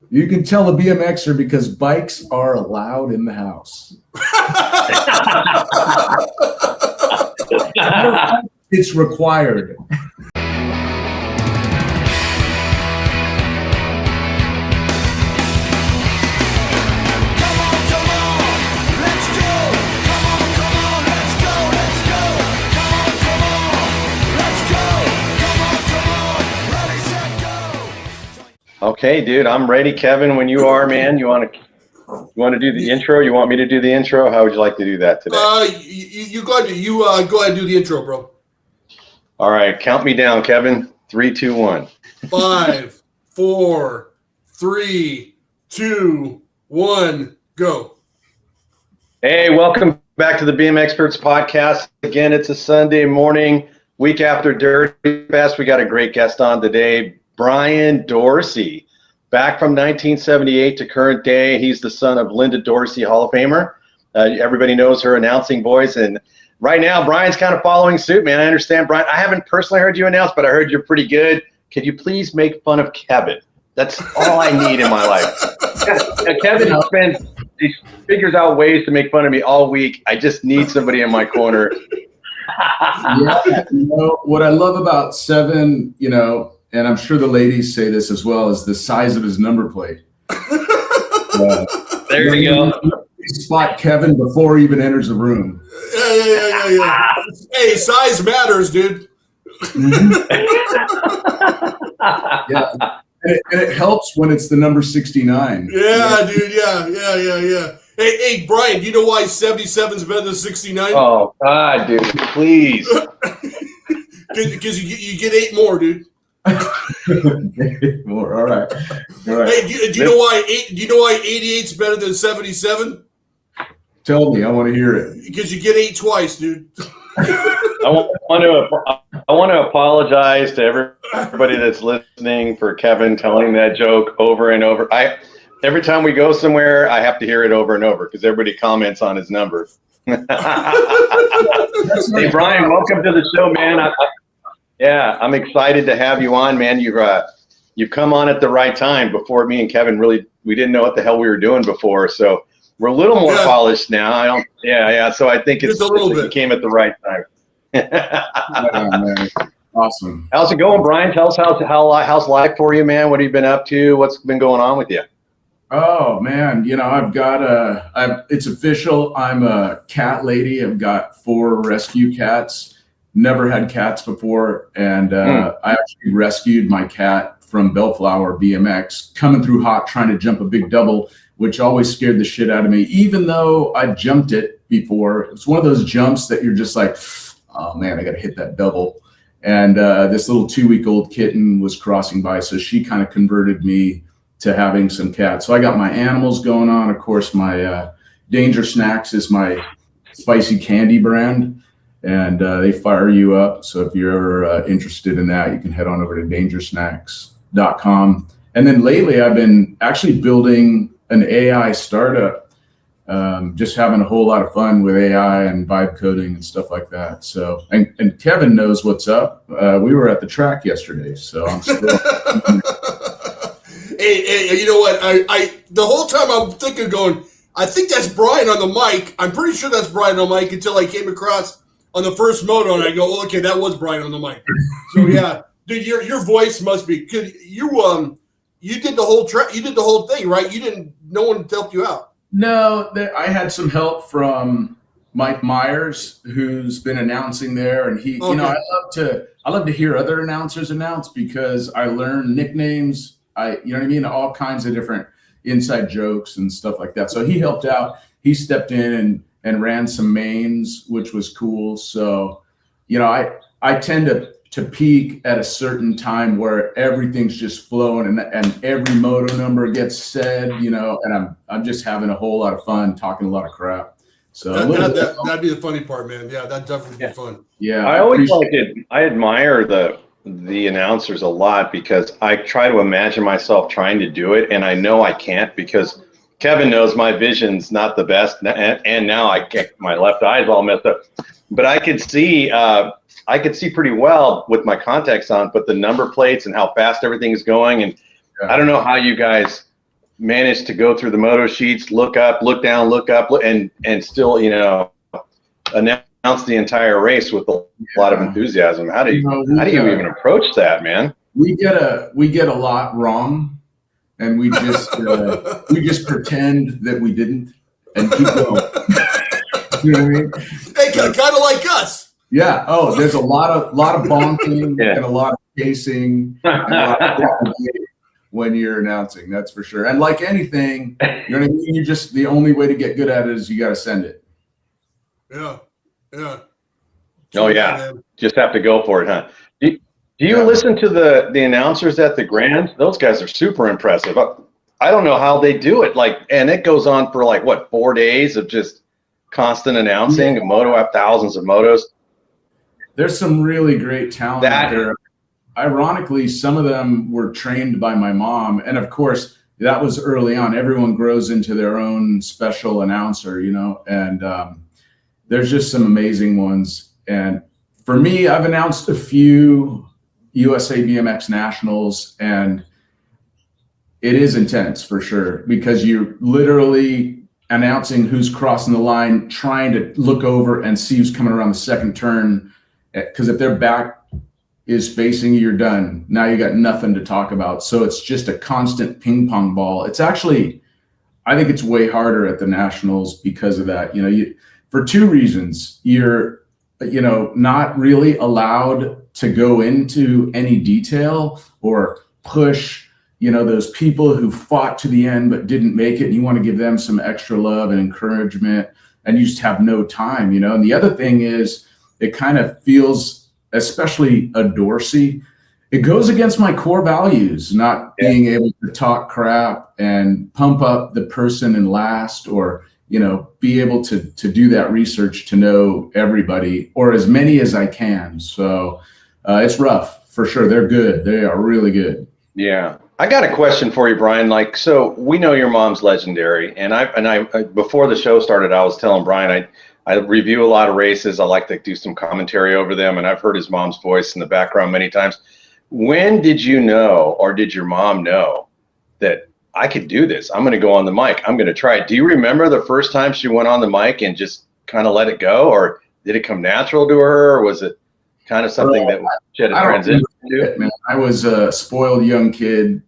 You can tell a BMXer because bikes are allowed in the house. It's required. Okay, dude, I'm ready. Kevin, when you are, man, you want to do the intro? You want me to do the intro? How would you like to do that today? You go ahead. Go ahead and do the intro, bro. All right, count me down, Kevin. 3, 2, 1. 5, 4, 3, 2, 1, go. Hey, welcome back to the BMXPERTS Podcast. Again, it's a Sunday morning, week after Dirty Fest. We got a great guest on today. Bryan Dorsey, back from 1978 to current day. He's the son of Linda Dorsey, Hall of Famer. Everybody knows her announcing voice. And right now, Bryan's kind of following suit, man. I understand, Bryan. I haven't personally heard you announce, but I heard you're pretty good. Could you please make fun of Kevin? That's all I need in my life. Kevin he figures out ways to make fun of me all week. I just need somebody in my corner. Yeah, what I love about Seven, and I'm sure the ladies say this as well, is the size of his number plate. There you go. Spot Kevin before he even enters the room. Yeah. Hey, size matters, dude. Yeah, and it helps when it's the number 69. Yeah, dude. Yeah. Hey, Bryan, do you know why 77 is better than 69? Oh, God, dude, please. Because you get 8 more, dude. More. All right. Hey, do you know why 88 is better than 77? Tell me, I want to hear it. Because you get 8 twice, dude. I want to apologize to everybody that's listening for Kevin telling that joke over and over. Every time we go somewhere, I have to hear it over and over because everybody comments on his number. Hey, Bryan, welcome to the show, man. I'm excited to have you on, man. You've come on at the right time. Before me and Kevin we didn't know what the hell we were doing before, so we're a little more polished now. So I think it came at the right time. Man. Awesome. How's it going, Bryan? Tell us how's life for you, man. What have you been up to? What's been going on with you? Oh man, I've got it's official. I'm a cat lady. I've got 4 rescue cats. Never had cats before, and I actually rescued my cat from Bellflower BMX, coming through hot, trying to jump a big double, which always scared the shit out of me, even though I jumped it before. It's one of those jumps that you're just like, oh man, I got to hit that double. And this little 2-week-old kitten was crossing by, so she kind of converted me to having some cats. So I got my animals going on. Of course, my Danger Snacks is my spicy candy brand. And they fire you up. So if you're ever interested in that, you can head on over to dangersnacks.com. And then lately, I've been actually building an AI startup, just having a whole lot of fun with AI and vibe coding and stuff like that. So, and Kevin knows what's up. We were at the track yesterday, so I'm still. Hey, you know what? I the whole time I'm thinking, going, I think that's Bryan on the mic. I'm pretty sure that's Bryan on the mic until I came across on the first moto, and I go, oh, okay, that was Bryan on the mic. So yeah, dude, your voice must be. You did the whole track. You did the whole thing, right? No one helped you out. No, I had some help from Mike Myers, who's been announcing there, and he. Okay. I love to hear other announcers announce because I learn nicknames. All kinds of different inside jokes and stuff like that. So he helped out. He stepped in and ran some mains, which was cool. So, I tend to peak at a certain time where everything's just flowing and every moto number gets said, and I'm just having a whole lot of fun talking a lot of crap. So that'd be the funny part, man. Yeah, that'd definitely be fun. Yeah, I always like it. I admire the announcers a lot because I try to imagine myself trying to do it, and I know I can't because Kevin knows my vision's not the best, and now my left eye's all messed up. But I could see pretty well with my contacts on, but the number plates and how fast everything's going, and I don't know how you guys managed to go through the moto sheets, look up, look down, look up, and still, announce the entire race with a lot of enthusiasm. How do you even approach that, man? We get a lot wrong, and we just pretend that we didn't and keep going. You know what I mean? Hey, kind of like us. Yeah. Oh, there's a lot of bonking and a lot of pacing and a lot of when you're announcing. That's for sure. And like anything, you know what I mean? You just, the only way to get good at it is you got to send it. Yeah. Yeah. Oh yeah. Man. Just have to go for it, huh? Do you listen to the announcers at the Grand? Those guys are super impressive. I don't know how they do it. And it goes on for 4 days of just constant announcing. Moto have thousands of motos. There's some really great talent out there. Ironically, some of them were trained by my mom. And of course, that was early on. Everyone grows into their own special announcer, and there's just some amazing ones. And for me, I've announced a few USA BMX Nationals, and it is intense for sure, because you're literally announcing who's crossing the line, trying to look over and see who's coming around the second turn. Because if their back is facing you, you're done. Now you got nothing to talk about. So it's just a constant ping pong ball. It's actually, I think it's way harder at the Nationals because of that. For two reasons. You're, not really allowed to go into any detail or push, those people who fought to the end but didn't make it. And you want to give them some extra love and encouragement, and you just have no time, And the other thing is, it kind of feels, especially a Dorsey, it goes against my core values, not being able to talk crap and pump up the person in last, or, be able to do that research to know everybody, or as many as I can. So it's rough for sure. They're good. They are really good. Yeah. I got a question for you, Bryan. So we know your mom's legendary, and I before the show started, I was telling Bryan, I review a lot of races. I like to do some commentary over them, and I've heard his mom's voice in the background many times. When did you know, or did your mom know, that I could do this? I'm going to go on the mic. I'm going to try it. Do you remember the first time she went on the mic and just kind of let it go, or did it come natural to her, or was it kind of something that she had to transition to? I was a spoiled young kid,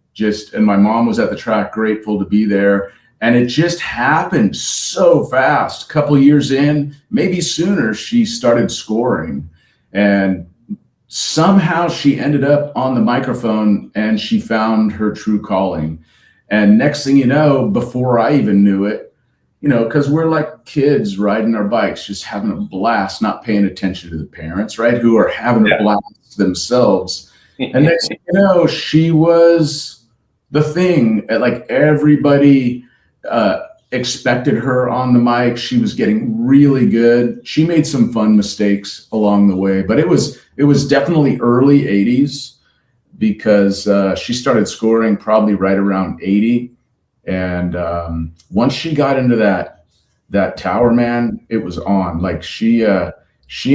and my mom was at the track, grateful to be there. And it just happened so fast. A couple of years in, maybe sooner, she started scoring. And somehow she ended up on the microphone, and she found her true calling. And next thing you know, before I even knew it, because we're like kids riding our bikes, just having a blast, not paying attention to the parents, right, who are having a blast themselves. And next thing you know, she was the thing. Everybody expected her on the mic. She was getting really good. She made some fun mistakes along the way, but it was definitely early 80s, because she started scoring probably right around 80. And once she got into that tower, man, it was on. She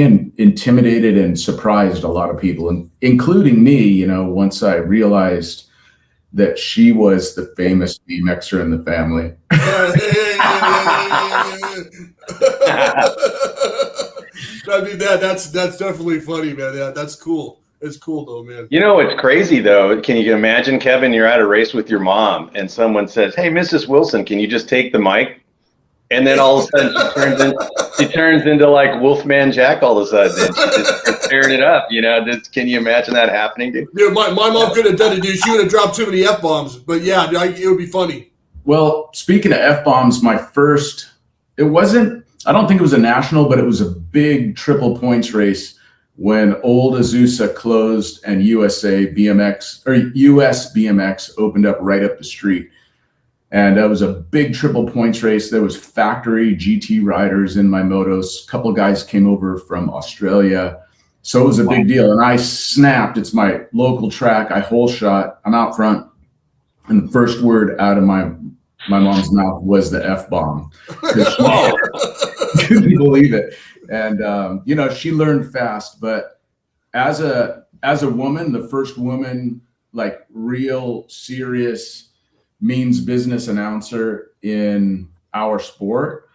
intimidated and surprised a lot of people, including me, once I realized that she was the famous BMXer in the family. I mean, that's definitely funny, man. Yeah, that's cool. It's cool though, man. It's crazy though. Can you imagine, Kevin, you're at a race with your mom and someone says, "Hey, Mrs. Wilson, can you just take the mic?" And then all of a sudden she turns into like Wolfman Jack all of a sudden, and she just tearing it up. Can you imagine that happening, dude? Yeah, my mom could have done it, dude. She would have dropped too many F-bombs. But yeah, it would be funny. Well, speaking of F-bombs, I don't think it was a national, but it was a big triple points race when old Azusa closed and US BMX opened up right up the street. And that was a big triple points race. There was factory GT riders in my motos. A couple of guys came over from Australia. So it was a big deal. And I snapped. It's my local track. I hole shot. I'm out front. And the first word out of my mom's mouth was the F-bomb. She couldn't believe it. And, she learned fast. But as a woman, the first woman, real serious means business announcer in our sport.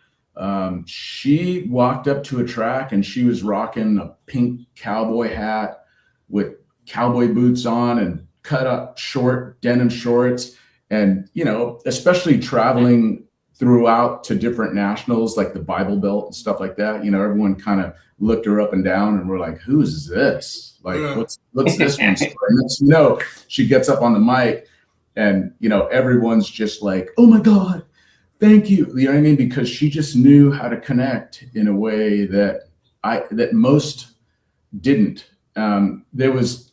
She walked up to a track and she was rocking a pink cowboy hat with cowboy boots on and cut up short denim shorts. And, you know, especially traveling throughout to different nationals like the Bible Belt and stuff like that, you know, everyone kind of looked her up and down and we're like, who's this? Like, what's this one? And you know, she gets up on the mic and, you know, everyone's just like, oh my God, thank you. You know what I mean? Because she just knew how to connect in a way that most didn't. There was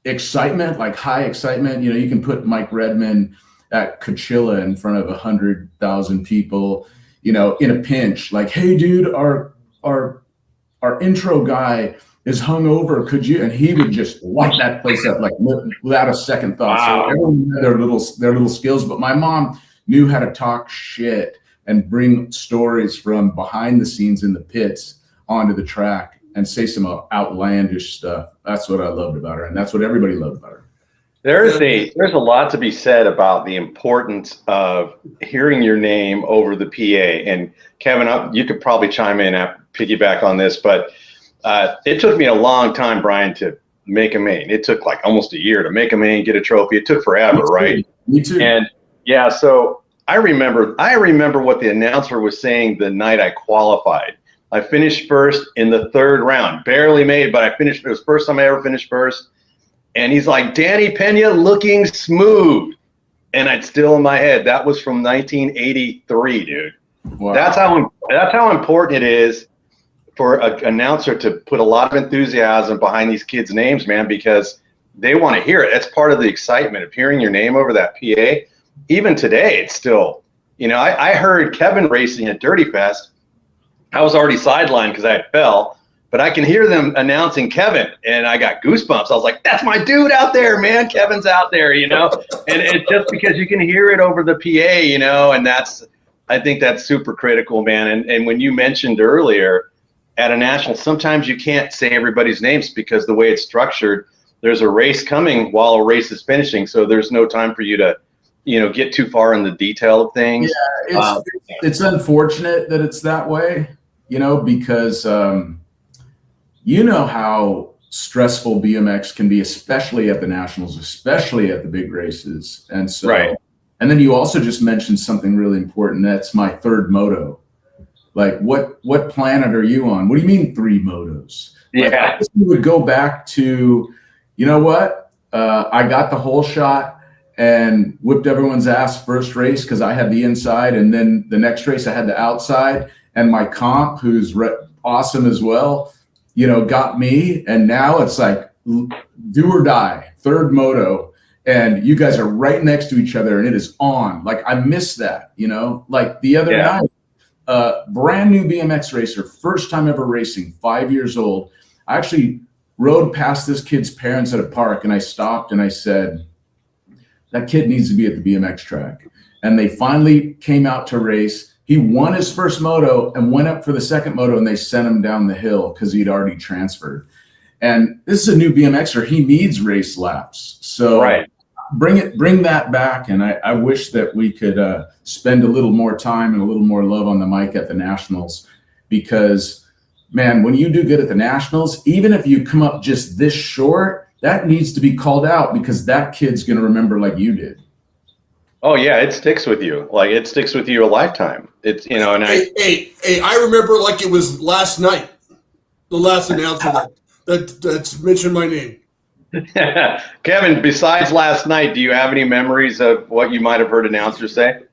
excitement, like high excitement. You know, you can put Mike Redmond at Coachella in front of 100,000 people, you know, in a pinch, like, hey dude, our intro guy is hungover. Could you? And he would just light that place up like without a second thought. Wow. So everyone had their little skills, but my mom knew how to talk shit and bring stories from behind the scenes in the pits onto the track and say some outlandish stuff. That's what I loved about her, and that's what everybody loved about her. There's a lot to be said about the importance of hearing your name over the PA. And Kevin, you could probably chime in and piggyback on this, but it took me a long time, Bryan, to make a main. It took like almost a year to make a main, get a trophy. It took forever, right? Me too. And yeah, so I remember what the announcer was saying the night I qualified. I finished first in the third round, barely made, but I finished. It was the first time I ever finished first. And he's like, Danny Pena looking smooth. And I'd still in my head, that was from 1983, dude. Wow. That's how important it is for an announcer to put a lot of enthusiasm behind these kids' names, man, because they want to hear it. That's part of the excitement of hearing your name over that PA. Even today, it's still, you know, I heard Kevin racing at Dirty Fest. I was already sidelined because I fell. But I can hear them announcing Kevin, and I got goosebumps. I was like, that's my dude out there, man. Kevin's out there, you know. And it's just because you can hear it over the PA, you know, and I think that's super critical, man. And when you mentioned earlier at a national, sometimes you can't say everybody's names because the way it's structured, there's a race coming while a race is finishing. So there's no time for you to, you know, get too far in the detail of things. Yeah, it's unfortunate that it's that way, you know, because you know how stressful BMX can be, especially at the nationals, especially at the big races. And so, right. And then you also just mentioned something really important. That's my third moto. Like, what planet are you on? What do you mean 3 motos? Yeah. Like, I guess we would go back to, you know what? I got the whole shot and whipped everyone's ass first race because I had the inside. And then the next race I had the outside. And my comp, who's awesome as well, you know, got me. And now it's like do or die, third moto. And you guys are right next to each other and it is on. Like, I miss that, you know, like the other night, brand new BMX racer, first time ever racing, 5 years old. I actually rode past this kid's parents at a park and I stopped and I said, that kid needs to be at the BMX track. And they finally came out to race. He won his first moto and went up for the second moto and they sent him down the hill because he'd already transferred. And this is a new BMXer. He needs race laps. So right. Bring that back. And I wish that we could spend a little more time and a little more love on the mic at the nationals, because man, when you do good at the nationals, even if you come up just this short, that needs to be called out because that kid's going to remember like you did. Oh yeah, it sticks with you. Like, it sticks with you a lifetime. It's, you know, and hey, I remember like it was last night. The last announcer that's mentioned my name. Kevin, besides last night, do you have any memories of what you might have heard announcers say?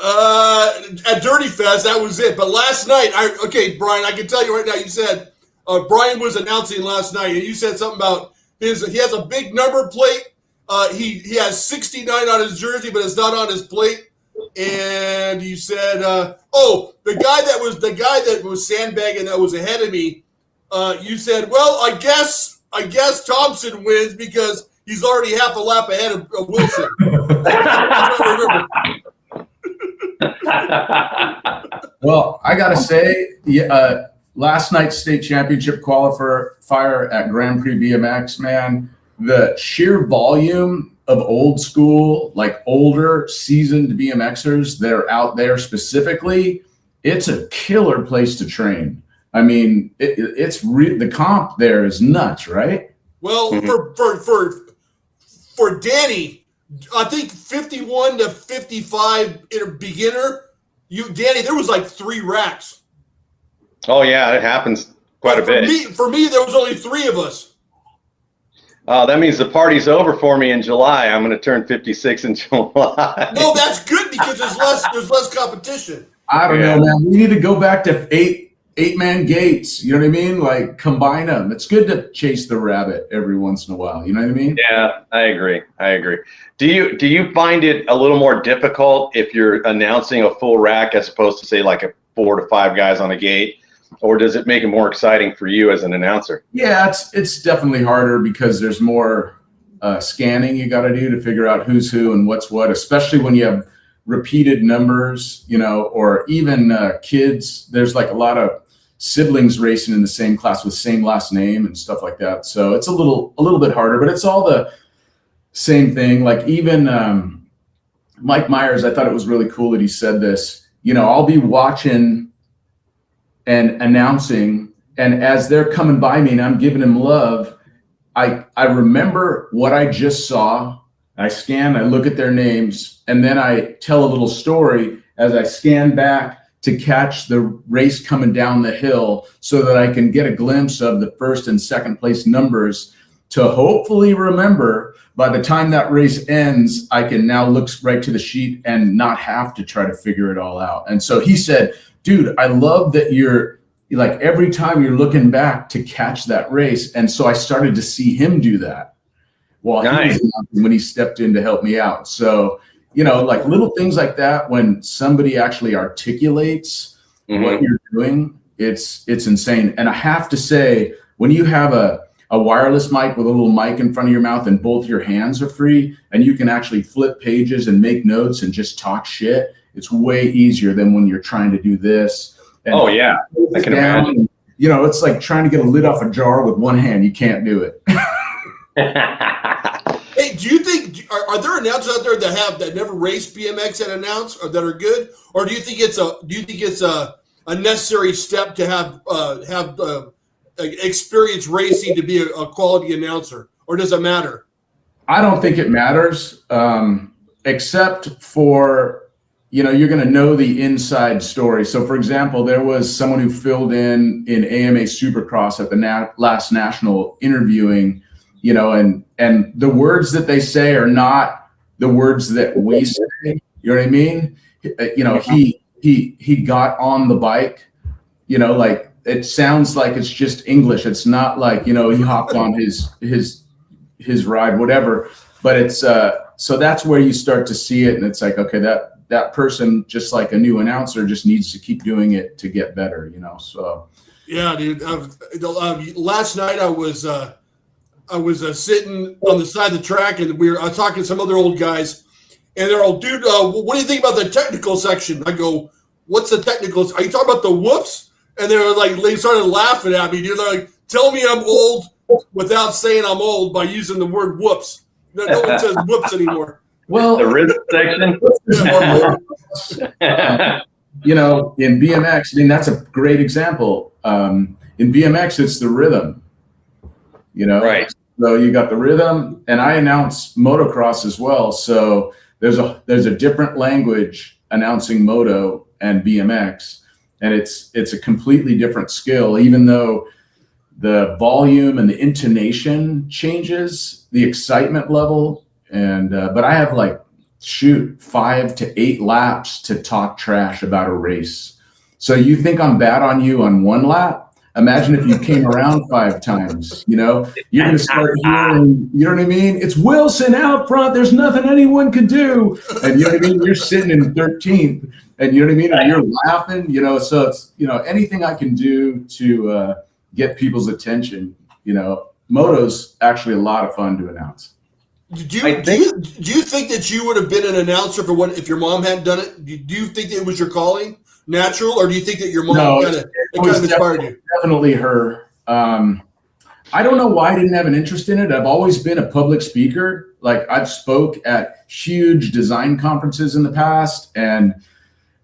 At Dirty Fest, that was it. But last night, okay, Bryan, I can tell you right now. You said Bryan was announcing last night, and you said something about he has a big number plate. He has 69 on his jersey, but it's not on his plate. And you said, the guy that was sandbagging that was ahead of me. You said, well, I guess Thompson wins because he's already half a lap ahead of Wilson. That's what I remember. Well, I gotta say, last night's state championship qualifier at Grand Prix BMX, man. The sheer volume of old school, like older seasoned BMXers that are out there specifically, it's a killer place to train. I mean, the comp there is nuts, right? Well, for Danny, I think 51 to 55 in a beginner, Danny, there was like 3 racks. Oh yeah, it happens quite a bit. For me, there was only 3 of us. That means the party's over for me in July. I'm going to turn 56 in July. No, that's good because there's less competition. I don't know, man. We need to go back to eight-man gates. You know what I mean? Like combine them. It's good to chase the rabbit every once in a while. You know what I mean? Yeah, I agree. Do you find it a little more difficult if you're announcing a full rack as opposed to say like 4 to 5 guys on a gate? Or does it make it more exciting for you as an announcer? Yeah, it's definitely harder because there's more scanning you got to do to figure out who's who and what's what, especially when you have repeated numbers, you know, or even kids. There's like a lot of siblings racing in the same class with same last name and stuff like that. So it's a little bit harder, but it's all the same thing. Like even Mike Myers, I thought it was really cool that he said this. You know, I'll be watching and announcing, and as they're coming by me and I'm giving them love, I remember what I just saw. I scan, I look at their names, and then I tell a little story as I scan back to catch the race coming down the hill so that I can get a glimpse of the first and second place numbers to hopefully remember by the time that race ends, I can now look right to the sheet and not have to try to figure it all out. And so he said, dude, I love that you're like every time you're looking back to catch that race. And so I started to see him do that while nice. he was when he stepped in to help me out. So, you know, like little things like that, when somebody actually articulates what you're doing, it's insane. And I have to say, when you have a wireless mic with a little mic in front of your mouth and both your hands are free and you can actually flip pages and make notes and just talk shit, it's way easier than when you're trying to do this. And oh yeah, I can imagine. And, you know, it's like trying to get a lid off a jar with one hand. You can't do it. Hey, do you think are there announcers out there that never raced BMX and announce or that are good, or do you think it's a necessary step to have experience racing to be a quality announcer, or does it matter? I don't think it matters, except for, you know, you're going to know the inside story. So, for example, there was someone who filled in AMA Supercross at the last national interviewing, you know, and the words that they say are not the words that we say. You know what I mean? You know, he got on the bike, you know, like it sounds like it's just English. It's not like, you know, he hopped on his ride, whatever. But it's so that's where you start to see it, and it's like, okay, that person, just like a new announcer, just needs to keep doing it to get better, you know. So yeah, dude. Last night I was sitting on the side of the track, and I was talking to some other old guys, and they're all, dude, what do you think about the technical section? I go, what's the technical? Are you talking about the whoops? And they started laughing at me, dude. They're like, tell me I'm old without saying I'm old by using the word whoops. No one says whoops anymore. Well, the rhythm section. You know, in BMX, I mean, that's a great example. In BMX, it's the rhythm. You know, right? So you got the rhythm, and I announce motocross as well. So there's a different language announcing moto and BMX, and it's a completely different skill. Even though the volume and the intonation changes, the excitement level, and but I have like 5 to 8 laps to talk trash about a race. So you think I'm bad on you on one lap? Imagine if you came around 5 times, you know, you're going to start hearing, you know what I mean? It's Wilson out front. There's nothing anyone can do. And you know what I mean? You're sitting in 13th, and you know what I mean? And you're laughing, you know, so it's, you know, anything I can do to get people's attention, you know. Moto's actually a lot of fun to announce. Do you think that you would have been an announcer if your mom hadn't done it? Do you think that it was your calling, natural, or do you think that your mom kind of inspired you? Definitely her. I don't know why I didn't have an interest in it. I've always been a public speaker, Like I've spoke at huge design conferences in the past and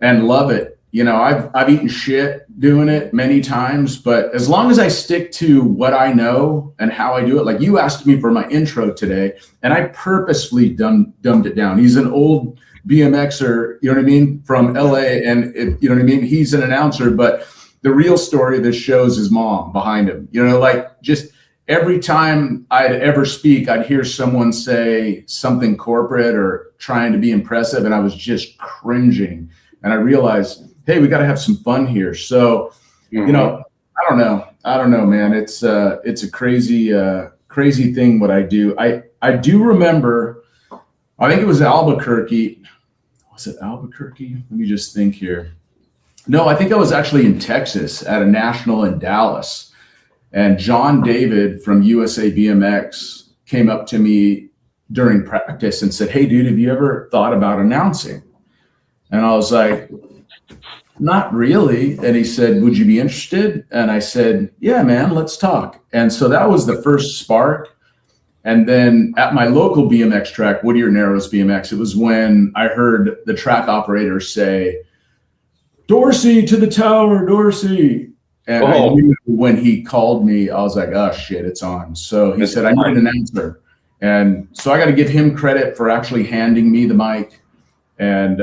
love it. You know, I've eaten shit doing it many times, but as long as I stick to what I know and how I do it, like you asked me for my intro today, and I purposefully dumbed it down. He's an old BMXer, you know what I mean, from LA, and you know what I mean? He's an announcer, but the real story of this show is his mom behind him. You know, like just every time I'd ever speak, I'd hear someone say something corporate or trying to be impressive, and I was just cringing. And I realized, hey, we got to have some fun here. So, you know, I don't know, man. It's a crazy thing what I do. I do remember, I think it was Albuquerque. Was it Albuquerque? Let me just think here. No, I think I was actually in Texas at a national in Dallas. And John David from USA BMX came up to me during practice and said, hey, dude, have you ever thought about announcing? And I was like, not really. And he said, would you be interested? And I said, yeah, man, let's talk. And so that was the first spark. And then at my local BMX track, Whittier Narrows BMX, it was when I heard the track operator say, Dorsey to the tower, Dorsey. And I knew when he called me, I was like, oh, shit, it's on. So he said, I need an announcer. And so I got to give him credit for actually handing me the mic. And,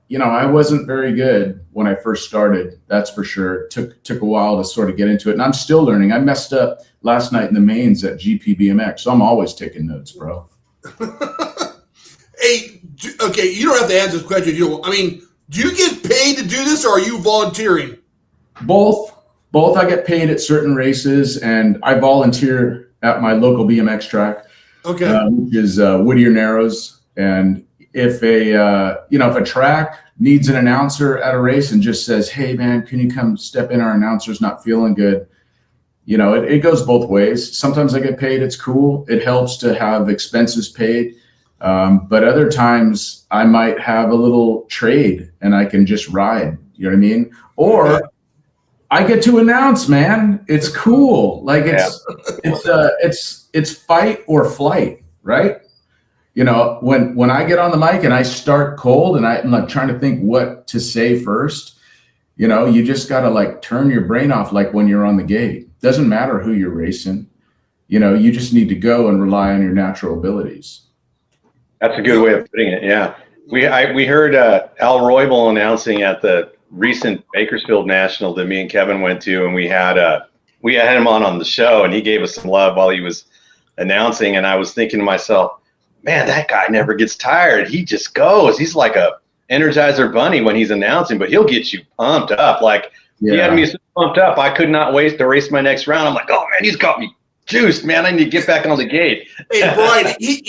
you know, I wasn't very good when I first started. That's for sure. Took a while to sort of get into it. And I'm still learning. I messed up last night in the mains at GP BMX. So I'm always taking notes, bro. Hey, okay, you don't have to answer this question. I mean, do you get paid to do this or are you volunteering? Both. I get paid at certain races and I volunteer at my local BMX track. Okay. Which is Whittier Narrows. And if a track needs an announcer at a race and just says, hey man, can you come step in? Our announcer's not feeling good. You know, it goes both ways. Sometimes I get paid. It's cool. It helps to have expenses paid. But other times I might have a little trade and I can just ride, you know what I mean? Or I get to announce, man. It's cool. Like it's fight or flight, right? You know, when I get on the mic and I start cold and I'm like trying to think what to say first, you know, you just got to like turn your brain off. Like when you're on the gate, doesn't matter who you're racing, you know, you just need to go and rely on your natural abilities. That's a good way of putting it. Yeah. We heard Al Roybal announcing at the recent Bakersfield National that me and Kevin went to, and we had him on the show, and he gave us some love while he was announcing. And I was thinking to myself, man, that guy never gets tired. He just goes. He's like a Energizer bunny when he's announcing, but he'll get you pumped up. Like he had me so pumped up, I could not wait to race my next round. I'm like, oh man, he's got me juiced, man. I need to get back on the gate. Hey, Bryan, he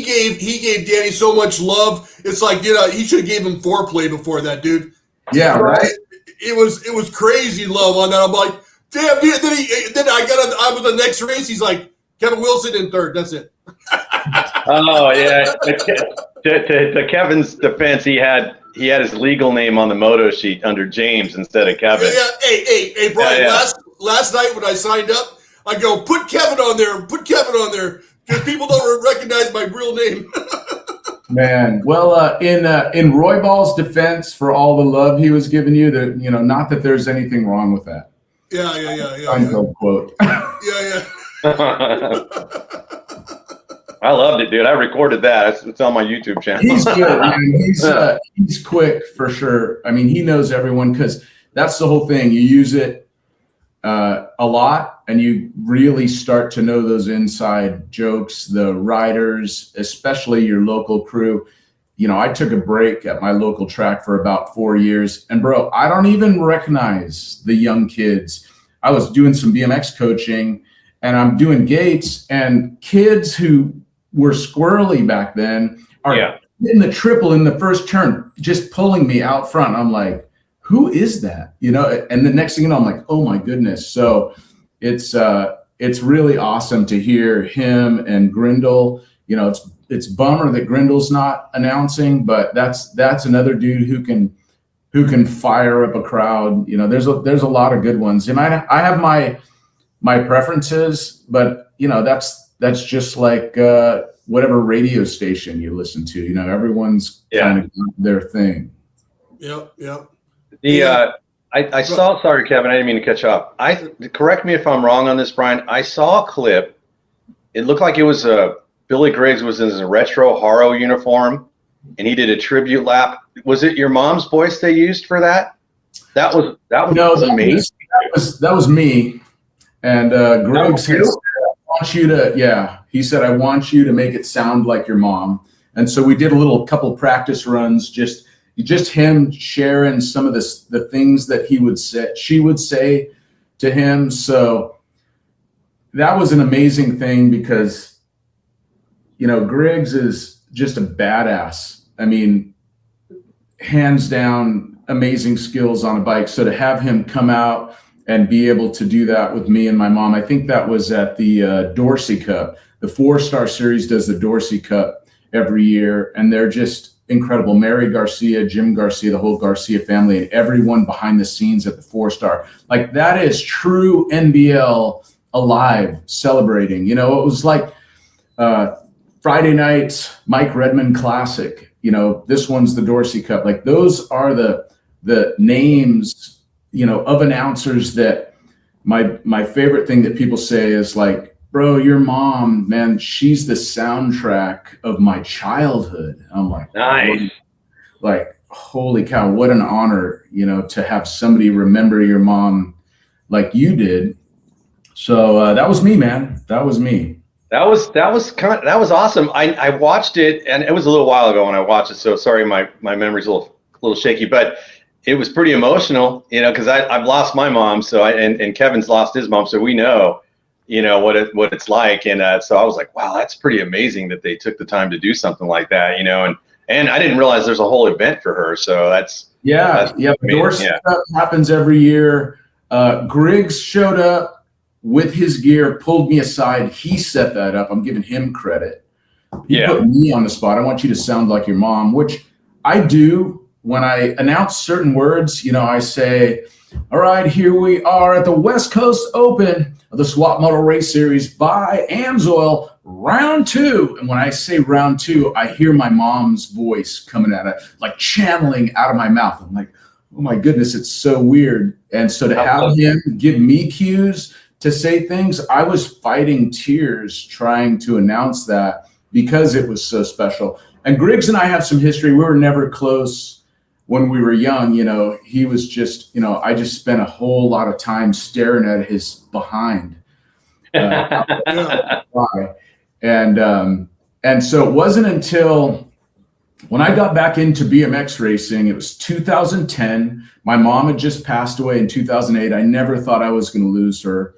gave Danny so much love. It's like, you know, he should have gave him foreplay before that, dude. Yeah, right. It was crazy love on that. I'm like, damn, dude. Then I was the next race. He's like, Kevin Wilson in third. That's it. Oh yeah. To Kevin's defense, he had his legal name on the moto sheet under James instead of Kevin. Yeah. Hey, Bryan. Yeah. Last night when I signed up, I go put Kevin on there because people don't recognize my real name. Man, well, in Royball's defense, for all the love he was giving you, not that there's anything wrong with that. Yeah. Quote. Yeah. I loved it, dude. I recorded that. It's on my YouTube channel. He's good, man. He's quick for sure. I mean, he knows everyone because that's the whole thing. You use it a lot, and you really start to know those inside jokes, the riders, especially your local crew. You know, I took a break at my local track for about 4 years, and bro, I don't even recognize the young kids. I was doing some BMX coaching, and I'm doing gates, and kids who were squirrely back then are hitting the triple in the first turn, just pulling me out front. I'm like, who is that? You know, and the next thing you know, I'm like, oh my goodness. So it's really awesome to hear him and Grindle. You know, it's bummer that Grindle's not announcing, but that's another dude who can fire up a crowd. You know, there's a lot of good ones. And I have my preferences, but you know, that's just like whatever radio station you listen to. You know, everyone's kind of their thing. Yep. I saw. Sorry, Kevin. I didn't mean to catch up. Correct me if I'm wrong on this, Bryan. I saw a clip. It looked like it was Billy Griggs was in his retro Haro uniform, and he did a tribute lap. Was it your mom's voice they used for that? That was amazing. That was me. And Griggs said, he said, I want you to make it sound like your mom. And so we did a couple practice runs, just him sharing some of the things that she would say to him. So that was an amazing thing because, you know, Griggs is just a badass. I mean, hands down, amazing skills on a bike. So to have him come out and be able to do that with me and my mom, I think that was at the Dorsey Cup. The 4-Star Series does the Dorsey Cup every year, and they're just incredible. Mary Garcia, Jim Garcia, the whole Garcia family, and everyone behind the scenes at the 4-Star. Like, that is true NBL alive, celebrating. You know, it was like Friday night's Mike Redmond Classic. You know, this one's the Dorsey Cup. Like, those are the names, you know, of announcers that my favorite thing that people say is like, bro, your mom, man, she's the soundtrack of my childhood. I'm like, nice. Like, holy cow, what an honor, you know, to have somebody remember your mom like you did. So that was me, man. That was me. That was awesome. I watched it, and it was a little while ago when I watched it. So sorry, my memory's a little shaky, but it was pretty emotional, you know, because I've lost my mom, so and Kevin's lost his mom, so we know, you know, what it's like, and so I was like, wow, that's pretty amazing that they took the time to do something like that, you know, and I didn't realize there's a whole event for her, so that's Dorsey happens every year. Griggs showed up with his gear, pulled me aside. He set that up. I'm giving him credit. He put me on the spot. I want you to sound like your mom, which I do. When I announce certain words, you know, I say, all right, here we are at the West Coast Open of the Swap Moto Race Series by Amsoil, round 2. And when I say round 2, I hear my mom's voice coming at it, like channeling out of my mouth. I'm like, oh my goodness, it's so weird. And so to have him give me cues to say things, I was fighting tears trying to announce that because it was so special. And Griggs and I have some history. We were never close. When we were young, you know, he was just, you know, I just spent a whole lot of time staring at his behind. And so it wasn't until when I got back into BMX racing, it was 2010. My mom had just passed away in 2008. I never thought I was going to lose her.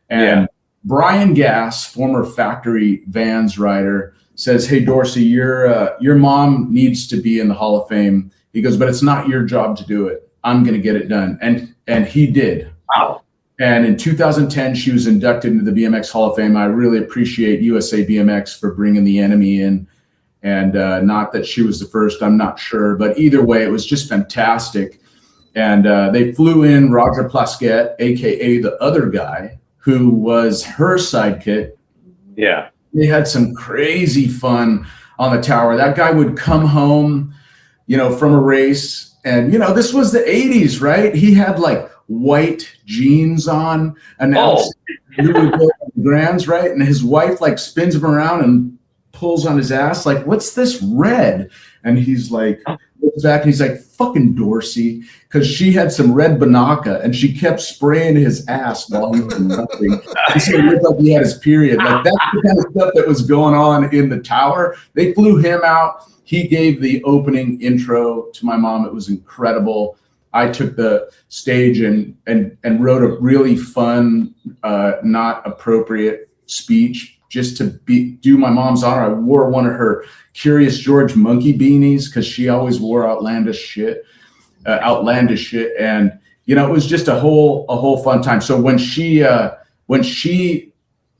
And Bryan Gass, former factory Vans rider, says, hey, Dorsey, your mom needs to be in the Hall of Fame. He goes, but it's not your job to do it. I'm going to get it done. And he did. Wow. And in 2010, she was inducted into the BMX Hall of Fame. I really appreciate USA BMX for bringing the enemy in. And not that she was the first, I'm not sure. But either way, it was just fantastic. And they flew in Roger Plaskett, a.k.a. the other guy, who was her sidekick. Yeah. They had some crazy fun on the tower. That guy would come home, you know, from a race, and, you know, this was the 80s, right? He had like white jeans on, announcing he would go on the grands, right? And his wife like spins him around and pulls on his ass, like, what's this red? And he's like, looks back and he's like, fucking Dorsey, because she had some red Banaka and she kept spraying his ass while he was running. So it looked like he had his period. Like, that's the kind of stuff that was going on in the tower. They flew him out. He gave the opening intro to my mom. It was incredible. I took the stage and wrote a really fun, not appropriate speech just to do my mom's honor. I wore one of her Curious George monkey beanies because she always wore outlandish shit. And, you know, it was just a whole fun time. So when she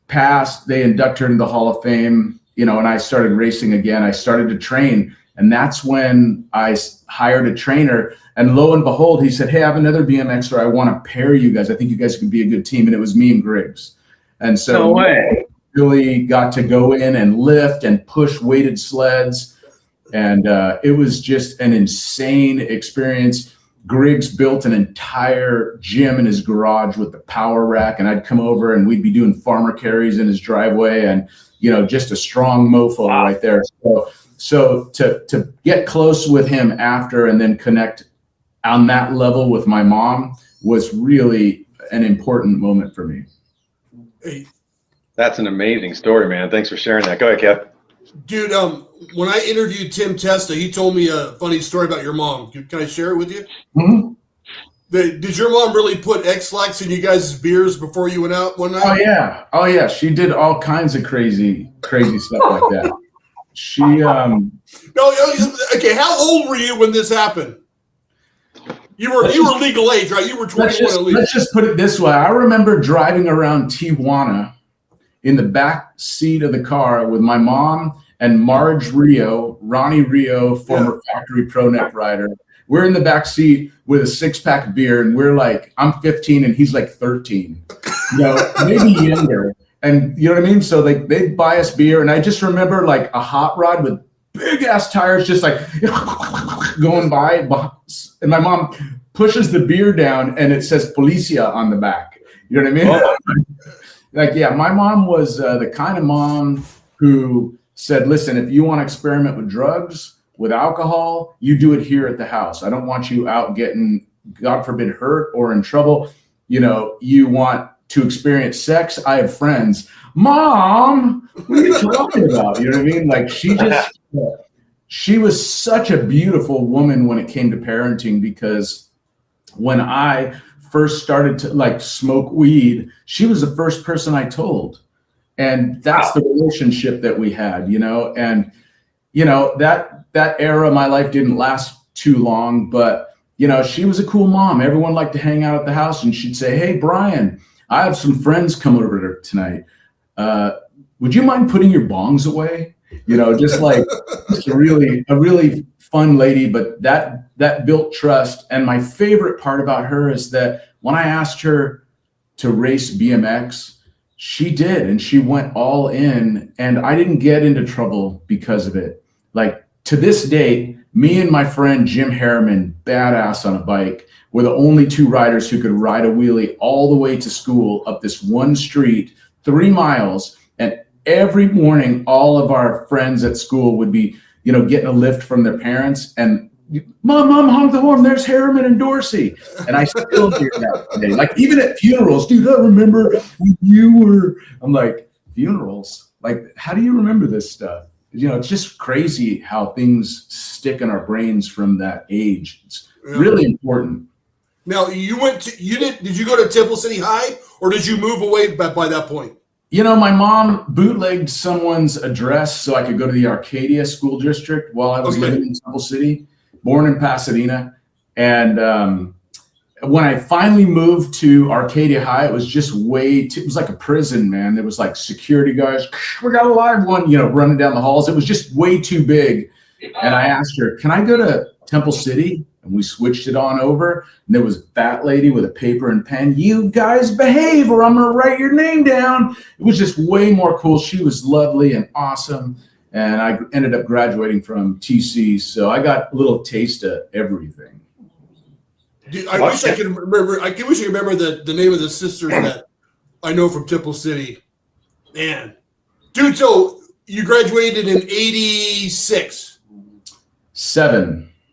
passed, they inducted her into the Hall of Fame. You know, and I started racing again. I started to train, and that's when I hired a trainer. And lo and behold, he said, hey, I have another BMXer. I want to pair you guys. I think you guys could be a good team. And it was me and Griggs. And so, no way. really got to go in and lift and push weighted sleds. And it was just an insane experience. Griggs built an entire gym in his garage with the power rack, and I'd come over and we'd be doing farmer carries in his driveway, and just a strong mofo right there. So to get close with him after and then connect on that level with my mom was really an important moment for me. Hey, That's an amazing story, man. Thanks for sharing that. Go ahead, Kev. dude, when I interviewed Tim Testa, he told me a funny story about your mom. Can I share it with you? Mm-hmm. Did your mom really put X-Lax in you guys' beers before you went out one night? Oh yeah. She did all kinds of crazy stuff like that. She No, okay. How old were you when this happened? You were legal age, right? You were 21 at least. Let's just put it this way. I remember driving around Tijuana in the back seat of the car with my mom and Marge Rio, Ronnie Rio, former factory pro neck rider. We're in the back seat with a 6-pack of beer, and we're like, I'm 15 and he's like 13, maybe younger. And you know what I mean? So they'd buy us beer, and I just remember like a hot rod with big ass tires just like going by, and my mom pushes the beer down and it says Policia on the back. You know what I mean? My mom was the kind of mom who said, listen, if you want to experiment with drugs, with alcohol, you do it here at the house. I don't want you out getting, God forbid, hurt or in trouble. You want to experience sex. I have friends. Mom, what are you talking about? You know what I mean? Like she was such a beautiful woman when it came to parenting, because when I first started to smoke weed, she was the first person I told. And that's the relationship that we had, and that era of my life didn't last too long, but she was a cool mom. Everyone liked to hang out at the house, and she'd say, hey, Bryan, I have some friends coming over tonight. Would you mind putting your bongs away? Just a really fun lady, but that built trust. And my favorite part about her is that when I asked her to race BMX, she did, and she went all in, and I didn't get into trouble because of it. To this day, me and my friend Jim Harriman, badass on a bike, were the only two riders who could ride a wheelie all the way to school up this one street, 3 miles. And every morning, all of our friends at school would be, getting a lift from their parents. And Mom, honk the horn. There's Harriman and Dorsey. And I still hear that today. Even at funerals, dude, I remember when you were. I'm like, funerals? How do you remember this stuff? It's just crazy how things stick in our brains from that age. It's really important. Now, did you go to Temple City High, or did you move away by that point? My mom bootlegged someone's address so I could go to the Arcadia school district while I was living in Temple City, born in Pasadena. And when I finally moved to Arcadia High, it was just it was like a prison, man. There was security guards. We got a live one, running down the halls. It was just way too big. And I asked her, can I go to Temple City? And we switched it on over. And there was a fat lady with a paper and pen. You guys behave or I'm going to write your name down. It was just way more cool. She was lovely and awesome. And I ended up graduating from TC. So I got a little taste of everything. Dude, I wish I could remember. I wish I could remember the name of the sisters that I know from Temple City. Man, dude. So you graduated in 86.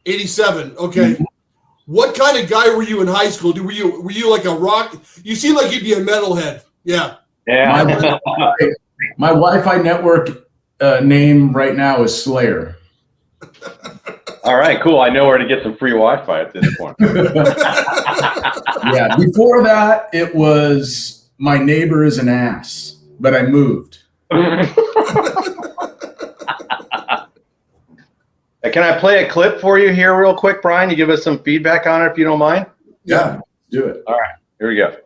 87. Okay. Mm-hmm. What kind of guy were you in high school? Were you like a rock? You seem like you'd be a metalhead. Yeah. Yeah. My Wi-Fi network name right now is Slayer. All right, cool. I know where to get some free Wi-Fi at this point. Yeah, before that, it was my neighbor is an ass, but I moved. Can I play a clip for you here real quick, Bryan? You give us some feedback on it if you don't mind? Yeah, do it. All right, here we go.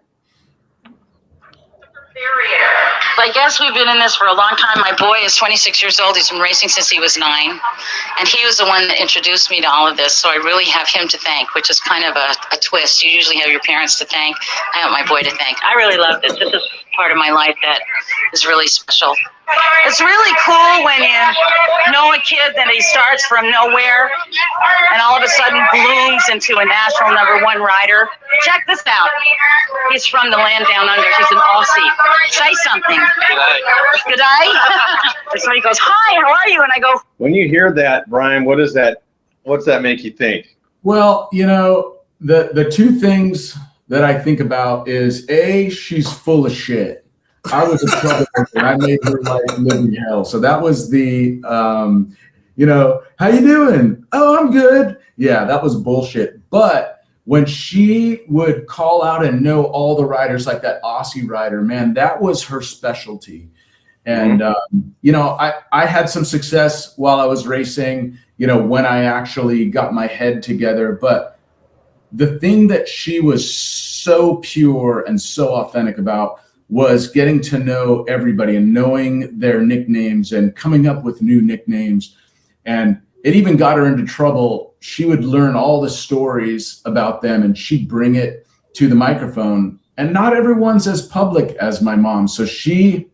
I guess we've been in this for a long time. My boy is 26 years old. He's been racing since he was 9. And he was the one that introduced me to all of this. So I really have him to thank, which is kind of a twist. You usually have your parents to thank. I have my boy to thank. I really love this. This is part of my life that is really special. It's really cool when you know a kid that he starts from nowhere and all of a sudden blooms into a national #1 rider. Check this out. He's from the land down under. He's an Aussie. Say something. Good day. That's when he goes, hi, how are you? And I go, When you hear that, Bryan, what's that make you think? Well, the two things that I think about is A, she's full of shit. I was a troublemaker and I made her life living hell. So that was the, how you doing? Oh, I'm good. Yeah, that was bullshit. But when she would call out and know all the riders, like that Aussie rider, man, that was her specialty. And, I had some success while I was racing, when I actually got my head together. But the thing that she was so pure and so authentic about was getting to know everybody and knowing their nicknames and coming up with new nicknames. And it even got her into trouble. She would learn all the stories about them and she'd bring it to the microphone. And not everyone's as public as my mom. So she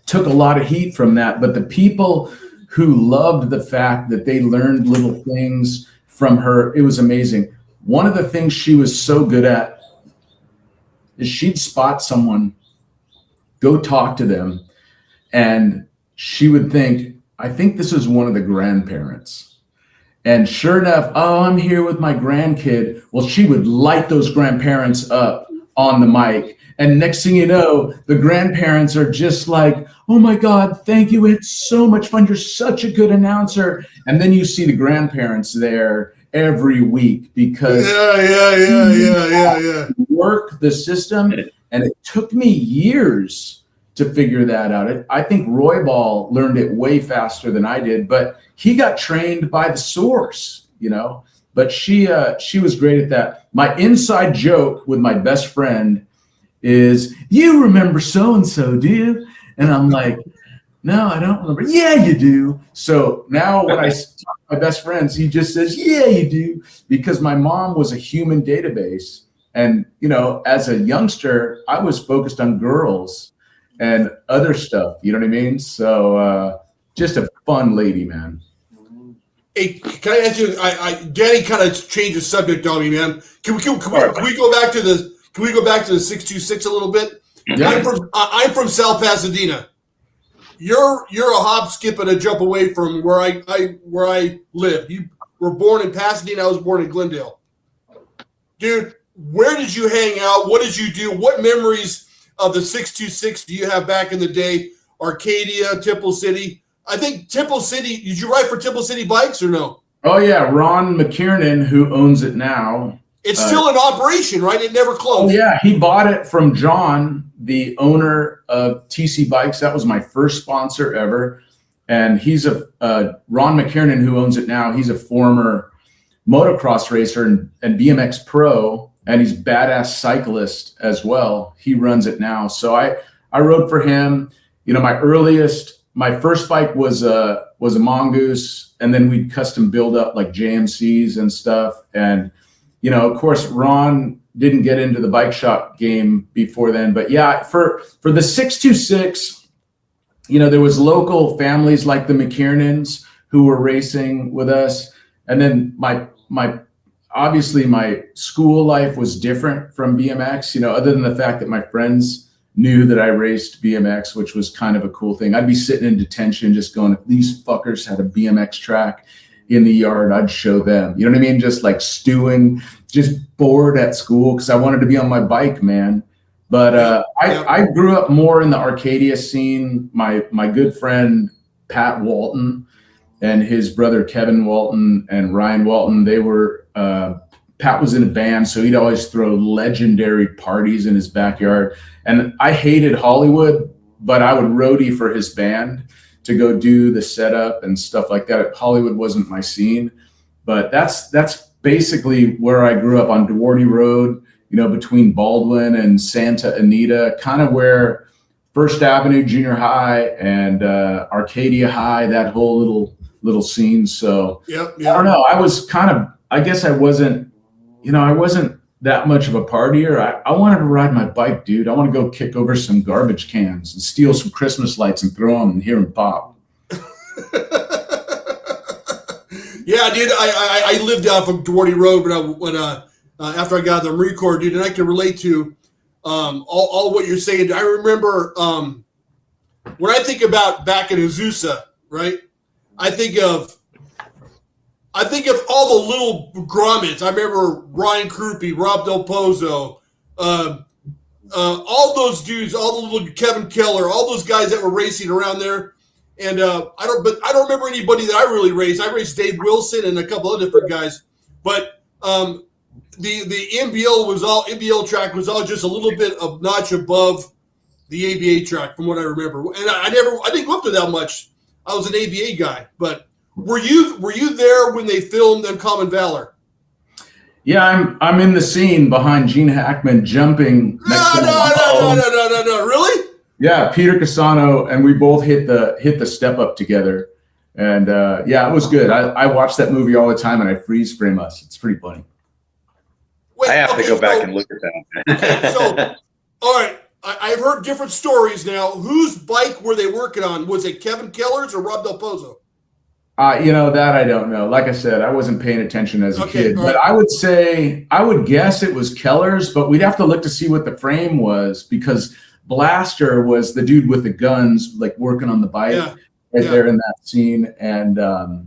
took a lot of heat from that. But the people who loved the fact that they learned little things from her, it was amazing. One of the things she was so good at is she'd spot someone, go talk to them, and she would think, I think this is one of the grandparents. And sure enough, oh, I'm here with my grandkid. Well, she would light those grandparents up on the mic. And next thing you know, the grandparents are just like, oh my God, thank you. It's so much fun. You're such a good announcer. And then you see the grandparents there every week because work the system. And it took me years to figure that out. I think Roy Ball learned it way faster than I did, but he got trained by the source, but she was great at that. My inside joke with my best friend is, you remember so-and-so, do you? And I'm like, no, I don't remember. Yeah, you do. So now when I talk to my best friends, he just says, yeah, you do. Because my mom was a human database. And, as a youngster, I was focused on girls and other stuff. You know what I mean? So just a fun lady, man. Hey, can I ask you? Danny kind of changed the subject on me, man. Can we go back to the 626 a little bit? Yeah. I'm from South Pasadena. You're a hop, skip, and a jump away from where I live. You were born in Pasadena. I was born in Glendale. Dude, where did you hang out? What did you do? What memories of the 626 do you have back in the day? Arcadia, Temple City. I think Temple City. Did you ride for Temple City Bikes or no? Oh yeah, Ron McKiernan, who owns it now. It's still in operation, right? It never closed. Oh yeah, he bought it from John, the owner of TC Bikes. That was my first sponsor ever. And he's Ron McKiernan, who owns it now. He's a former motocross racer and BMX pro, and he's badass cyclist as well. He runs it now. So I rode for him. My first bike was a Mongoose, and then we'd custom build up like JMCs and stuff. And of course, Ron didn't get into the bike shop game before then. But yeah, for the 626, there was local families like the McKiernans who were racing with us. And then my school life was different from BMX, other than the fact that my friends knew that I raced BMX, which was kind of a cool thing. I'd be sitting in detention just going, if these fuckers had a BMX track in the yard, I'd show them. You know what I mean? Just like stewing, just bored at school because I wanted to be on my bike, man. But I grew up more in the Arcadia scene. My good friend, Pat Walton, and his brother, Kevin Walton and Ryan Walton, they were, Pat was in a band, so he'd always throw legendary parties in his backyard. And I hated Hollywood, but I would roadie for his band to go do the setup and stuff like that. Hollywood wasn't my scene, but that's basically where I grew up, on Duarte Road, between Baldwin and Santa Anita, kind of where First Avenue Junior High and Arcadia High, that whole little scene. So yep. I don't know. I was I guess I wasn't that much of a partier. I wanted to ride my bike, dude. I want to go kick over some garbage cans and steal some Christmas lights and throw them and hear them pop. Yeah, dude. I lived out from Duarte Road when after I got out of the Marine Corps, dude, and I can relate to all what you're saying. I remember when I think about back in Azusa, right? I think of all the little grommets. I remember Ryan Krupe, Rob Del Pozo, all those dudes, all the little Kevin Keller, all those guys that were racing around there. And I don't remember anybody that I really raced. I raced Dave Wilson and a couple of different guys. But the NBL track was all just a little bit of notch above the ABA track, from what I remember. And I didn't go up to that much. I was an ABA guy, but. Were you there when they filmed Uncommon Valor? Yeah, I'm in the scene behind Gene Hackman jumping. No, really? Yeah, Peter Casano and we both hit the step up together, and yeah, it was good. I watch that movie all the time, and I freeze frame us. It's pretty funny. Wait, I have to go back and look at that. Okay, so all right, I've heard different stories now. Whose bike were they working on? Was it Kevin Keller's or Rob Del Pozo? That I don't know. Like I said, I wasn't paying attention as a kid, but I would guess it was Keller's, but we'd have to look to see what the frame was, because Blaster was the dude with the guns, like working on the bike there in that scene. And, I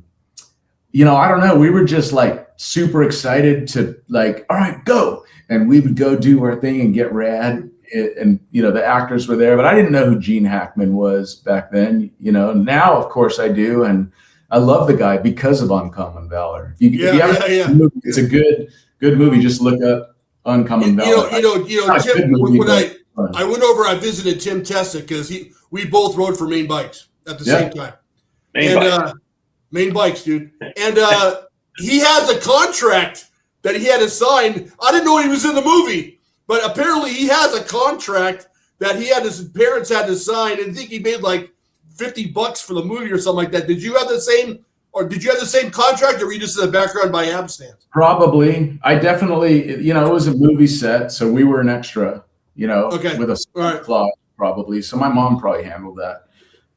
don't know. We were just like super excited to like, all right, go. And we would go do our thing and get rad. And, the actors were there, but I didn't know who Gene Hackman was back then. Now, of course I do. And I love the guy because of Uncommon Valor. If you haven't movie, it's a good movie. Just look up Uncommon Valor. Tim, when I went over, I visited Tim Testa because we both rode for Main Bikes at the same time. Main Bikes, dude. And he has a contract that he had to sign. I didn't know he was in the movie, but apparently he has a contract that his parents had to sign, and I think he made like $50 for the movie or something like that. Did you have the same contract, or were you just in the background by happenstance? Probably. I definitely, it was a movie set, so we were an extra, with a clause probably. So my mom probably handled that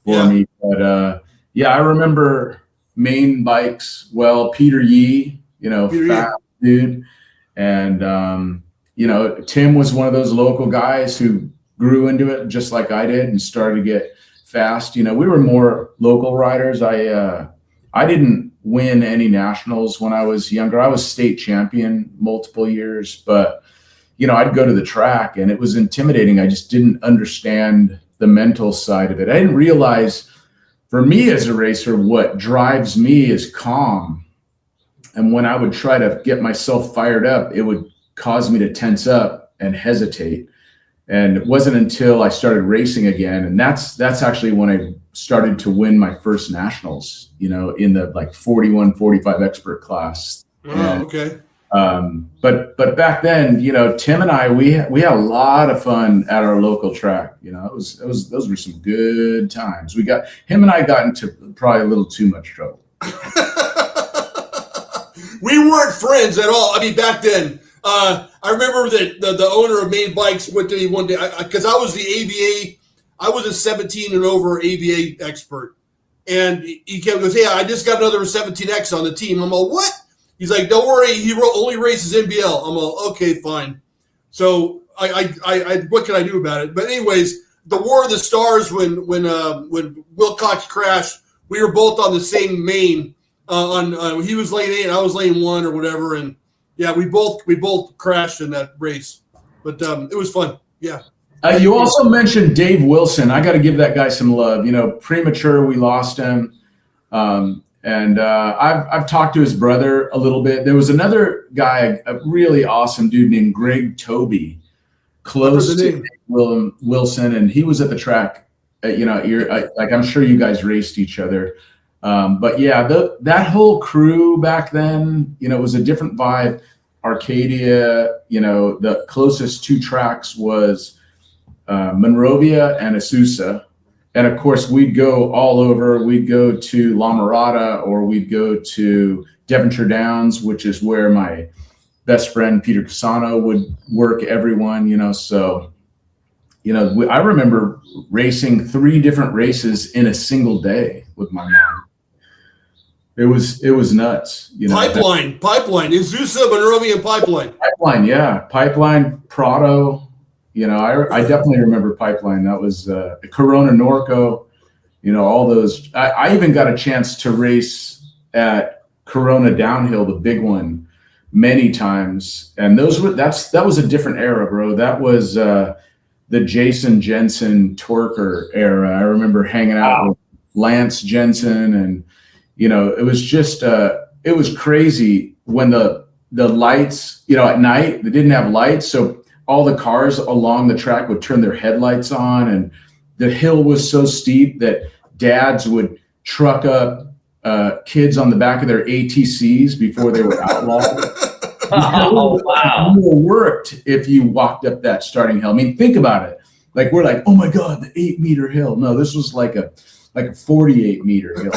for me. But I remember Main Bikes. Well, Peter Yee, fat dude, and Tim was one of those local guys who grew into it just like I did and started to get fast. We were more local riders. I didn't win any nationals when I was younger. I was state champion multiple years, but I'd go to the track and it was intimidating. I just didn't understand the mental side of it. I didn't realize, for me as a racer, what drives me is calm. And when I would try to get myself fired up, it would cause me to tense up and hesitate. And it wasn't until I started racing again, and that's actually when I started to win my first nationals, in the like 41, 45 expert class. Oh, okay. But back then, Tim and I, we had a lot of fun at our local track. Those were some good times. Him and I got into probably a little too much trouble. We weren't friends at all. I mean, back then. I remember that the owner of Main Bikes went to me one day because I was the ABA. I was a 17 and over ABA expert, and he goes, "Hey, I just got another 17X on the team." I'm all, "What?" He's like, "Don't worry, he only races NBL." I'm all, "Okay, fine." So I what can I do about it? But anyways, the War of the Stars when Wilcox crashed, we were both on the same main. He was lane 8, I was lane 1 or whatever, and. Yeah, we both crashed in that race, but it was fun. Yeah. You also mentioned Dave Wilson. I got to give that guy some love. Premature, we lost him, and I've talked to his brother a little bit. There was another guy, a really awesome dude named Greg Toby, close to Dave Wilson, and he was at the track. I'm sure you guys raced each other. But yeah, that whole crew back then, it was a different vibe. Arcadia, the closest two tracks was Monrovia and Azusa. And of course, we'd go all over. We'd go to La Mirada, or we'd go to Devonshire Downs, which is where my best friend, Peter Casano, would work everyone, so, I remember racing 3 different races in a single day with my mom. It was nuts. Pipeline, Azusa, Monrovia, Pipeline. Pipeline, yeah. Pipeline, Prado. I definitely remember Pipeline. That was Corona Norco, all those. I even got a chance to race at Corona Downhill, the big one, many times. And that was a different era, bro. That was the Jason Jensen Torker era. I remember hanging out with Lance Jensen, and it was just it was crazy when the lights, at night they didn't have lights, so all the cars along the track would turn their headlights on, and the hill was so steep that dads would truck up kids on the back of their ATCs before they were outlawed. Oh, wow. It worked if you walked up that starting hill. I mean, think about it. Like, we're like, oh my God, the 8-meter hill. No, this was like a 48-meter hill.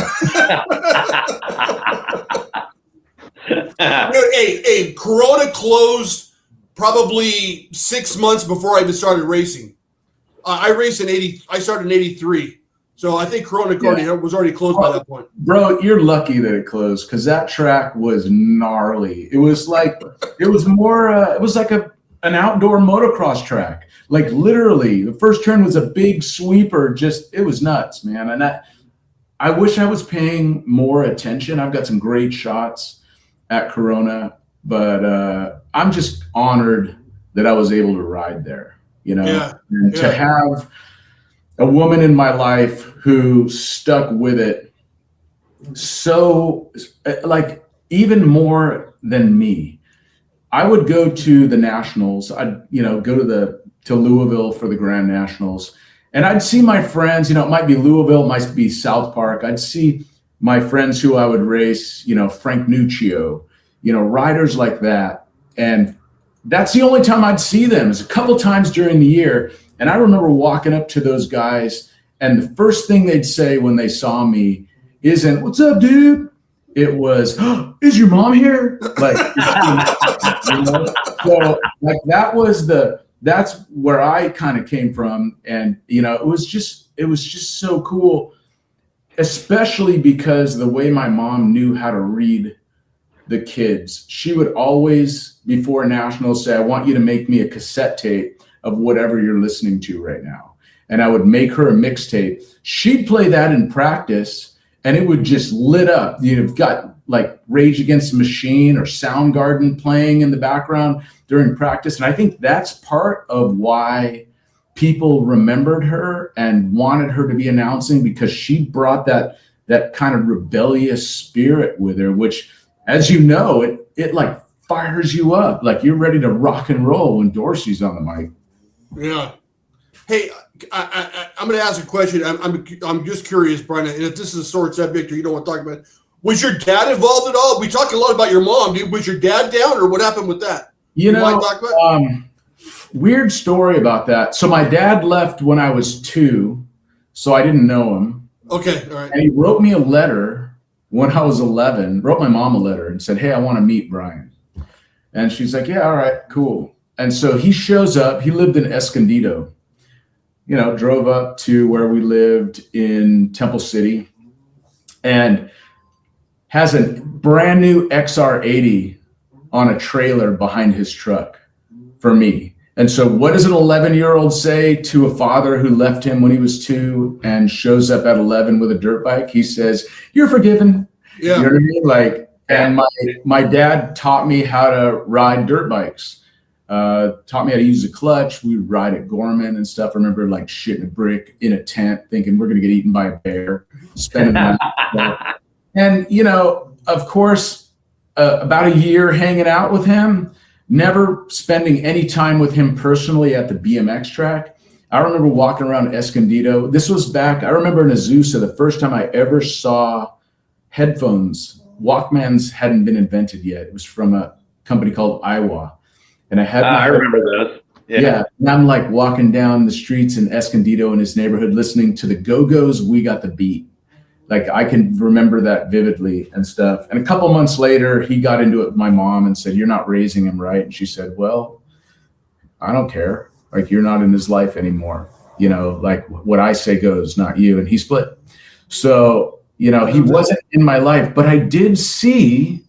Hey, Corona closed probably 6 months before I even started racing. I raced in 80. I started in 83. So I think Corona was already closed by that point. Bro, you're lucky that it closed, because that track was gnarly. It was like it was like an outdoor motocross track. Like, literally, the first turn was a big sweeper. It was nuts, man. And I wish I was paying more attention. I've got some great shots at Corona, but I'm just honored that I was able to ride there, and to have a woman in my life who stuck with it so, like, even more than me. I would go to the nationals. I'd, go to Louisville for the Grand Nationals, and I'd see my friends, it might be Louisville, it might be South Park. I'd see my friends who I would race, Frank Nuccio, riders like that. And that's the only time I'd see them, is a couple times during the year. And I remember walking up to those guys, and the first thing they'd say when they saw me isn't, "What's up, dude?" It was, "Oh, is your mom here?" Like, so like that's where I kind of came from. And, it was just so cool, especially because the way my mom knew how to read the kids. She would always, before nationals, say, "I want you to make me a cassette tape of whatever you're listening to right now." And I would make her a mixtape. She'd play that in practice, and it would just lit up. You've got like Rage Against the Machine or Soundgarden playing in the background during practice. And I think that's part of why people remembered her and wanted her to be announcing, because she brought that kind of rebellious spirit with her, which, as you know, it like fires you up. Like, you're ready to rock and roll when Dorsey's on the mic. Yeah. Hey, I'm going to ask a question. I'm just curious, Bryan, and if this is a sore subject or you don't want to talk about it, was your dad involved at all? We talk a lot about your mom. Was your dad down, or what happened with that? Weird story about that. So my dad left when I was 2, so I didn't know him. Okay, all right. And he wrote me a letter when I was 11, wrote my mom a letter and said, "Hey, I want to meet Bryan." And she's like, "Yeah, all right, cool." And so he shows up. He lived in Escondido, drove up to where we lived in Temple City, and has a brand new XR80 on a trailer behind his truck for me. And so what does an 11-year-old say to a father who left him when he was 2 and shows up at 11 with a dirt bike? He says, "You're forgiven." Yeah. You know what I mean? Like, and my dad taught me how to ride dirt bikes. Taught me how to use a clutch. We would ride at Gorman and stuff. I remember like shitting a brick in a tent, thinking we're going to get eaten by a bear, spending money. And, of course, about a year hanging out with him, never spending any time with him personally at the BMX track. I remember walking around Escondido. This was back, I remember in Azusa, the first time I ever saw headphones. Walkmans hadn't been invented yet. It was from a company called Iowa. And I had I remember those. Yeah. And I'm like walking down the streets in Escondido in his neighborhood, listening to the Go-Go's "We Got the Beat." Like I can remember that vividly and stuff. And a couple months later, he got into it with my mom and said, "You're not raising him right." And she said, "Well, I don't care. Like you're not in his life anymore. You know, like what I say goes, not you." And he split. So, you know, he wasn't in my life, but I did see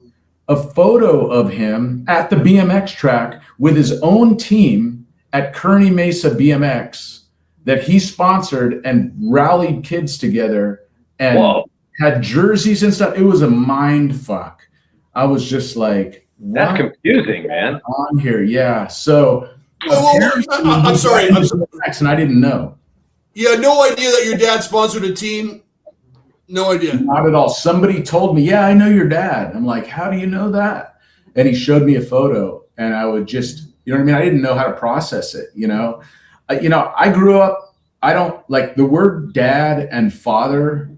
a photo of him at the BMX track with his own team at Kearney Mesa BMX that he sponsored and rallied kids together and had jerseys and stuff. It was a mind fuck. I was just like, what That's confusing, man. on here? Yeah. So I'm sorry. And I didn't know. You had no idea that your dad sponsored a team? No idea. Not at all. Somebody told me, "Yeah, I know your dad." I'm like, "How do you know that?" And he showed me a photo, and I would just, you know what I mean? I didn't know how to process it, you know? I grew up, I don't, like the word dad and father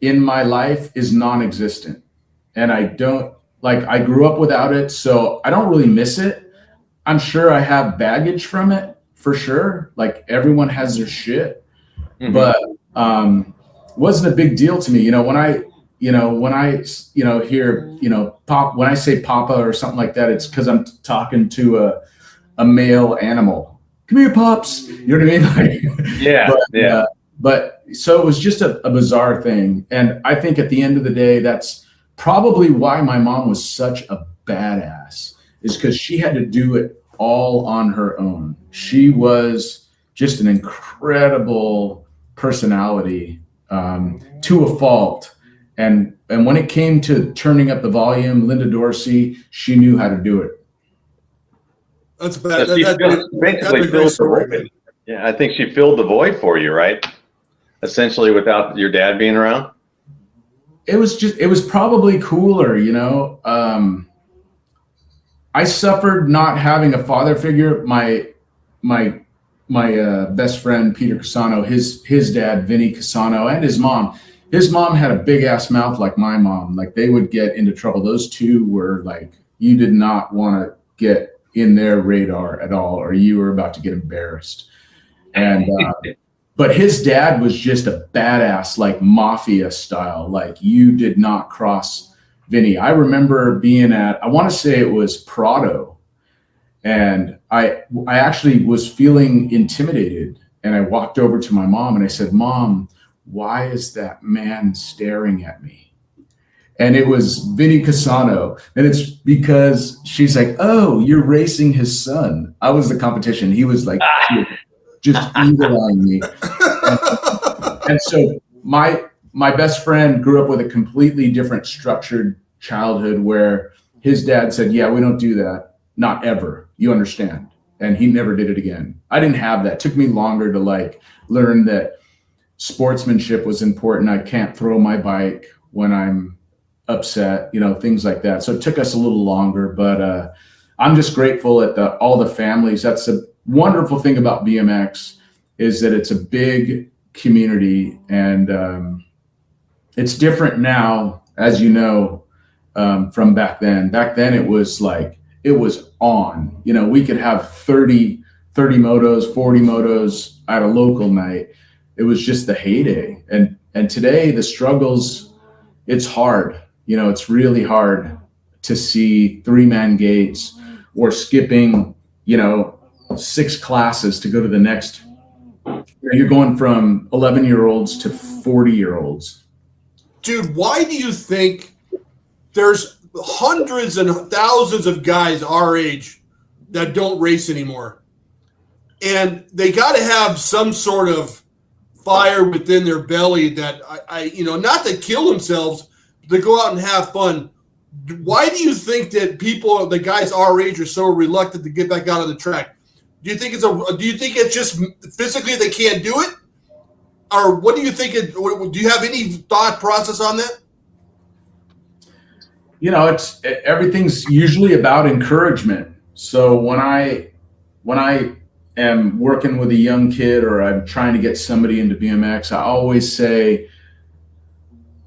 in my life is non-existent. And I don't, like, I grew up without it, so I don't really miss it. I'm sure I have baggage from it, for sure. Like, everyone has their shit. Mm-hmm. But wasn't a big deal to me. When I hear, when I say papa or something like that, it's because I'm talking to a male animal. "Come here, pops." You know what I mean? Like, yeah. But so it was just a bizarre thing. And I think at the end of the day, that's probably why my mom was such a badass, is because she had to do it all on her own. She was just an incredible personality, to a fault. And when it came to turning up the volume, Linda Dorsey, she knew how to do it. That's bad. Basically filled the void. Yeah, I think she filled the void for you, right? Essentially, without your dad being around. It was probably cooler, I suffered not having a father figure. My best friend, Peter Casano, his dad, Vinny Casano, and his mom. His mom had a big ass mouth like my mom. Like, they would get into trouble. Those two were like, you did not want to get in their radar at all, or you were about to get embarrassed. And but his dad was just a badass, like mafia style. Like, you did not cross Vinny. I remember being at, I want to say it was Prado, and I actually was feeling intimidated, and I walked over to my mom and I said, "Mom, why is that man staring at me?" And it was Vinny Casano. And it's because she's like, "Oh, you're racing his son." I was the competition. He was like, just eagle-eyeing me. And so my best friend grew up with a completely different structured childhood, where his dad said, "Yeah, we don't do that. Not ever. You understand?" And he never did it again. I didn't have that. It took me longer to like learn that sportsmanship was important. I can't throw my bike when I'm upset, things like that. So it took us a little longer, but I'm just grateful at all the families. That's a wonderful thing about BMX, is that it's a big community, and it's different now, as you know, from back then. Back then it was like, it was on, we could have 30 motos, 40 motos at a local night. It was just the heyday. And today the struggles, it's hard. It's really hard to see 3-man gates or skipping, 6 classes to go to the next. You're going from 11-year-olds to 40-year-olds. Dude, why do you think there's hundreds and thousands of guys our age that don't race anymore? And they got to have some sort of fire within their belly that not to kill themselves, but to go out and have fun. Why do you think that the guys our age, are so reluctant to get back out on the track? Do you think it's just physically they can't do it, or what do you think? Do you have any thought process on that? It's everything's usually about encouragement. So when I am working with a young kid, or I'm trying to get somebody into BMX, I always say,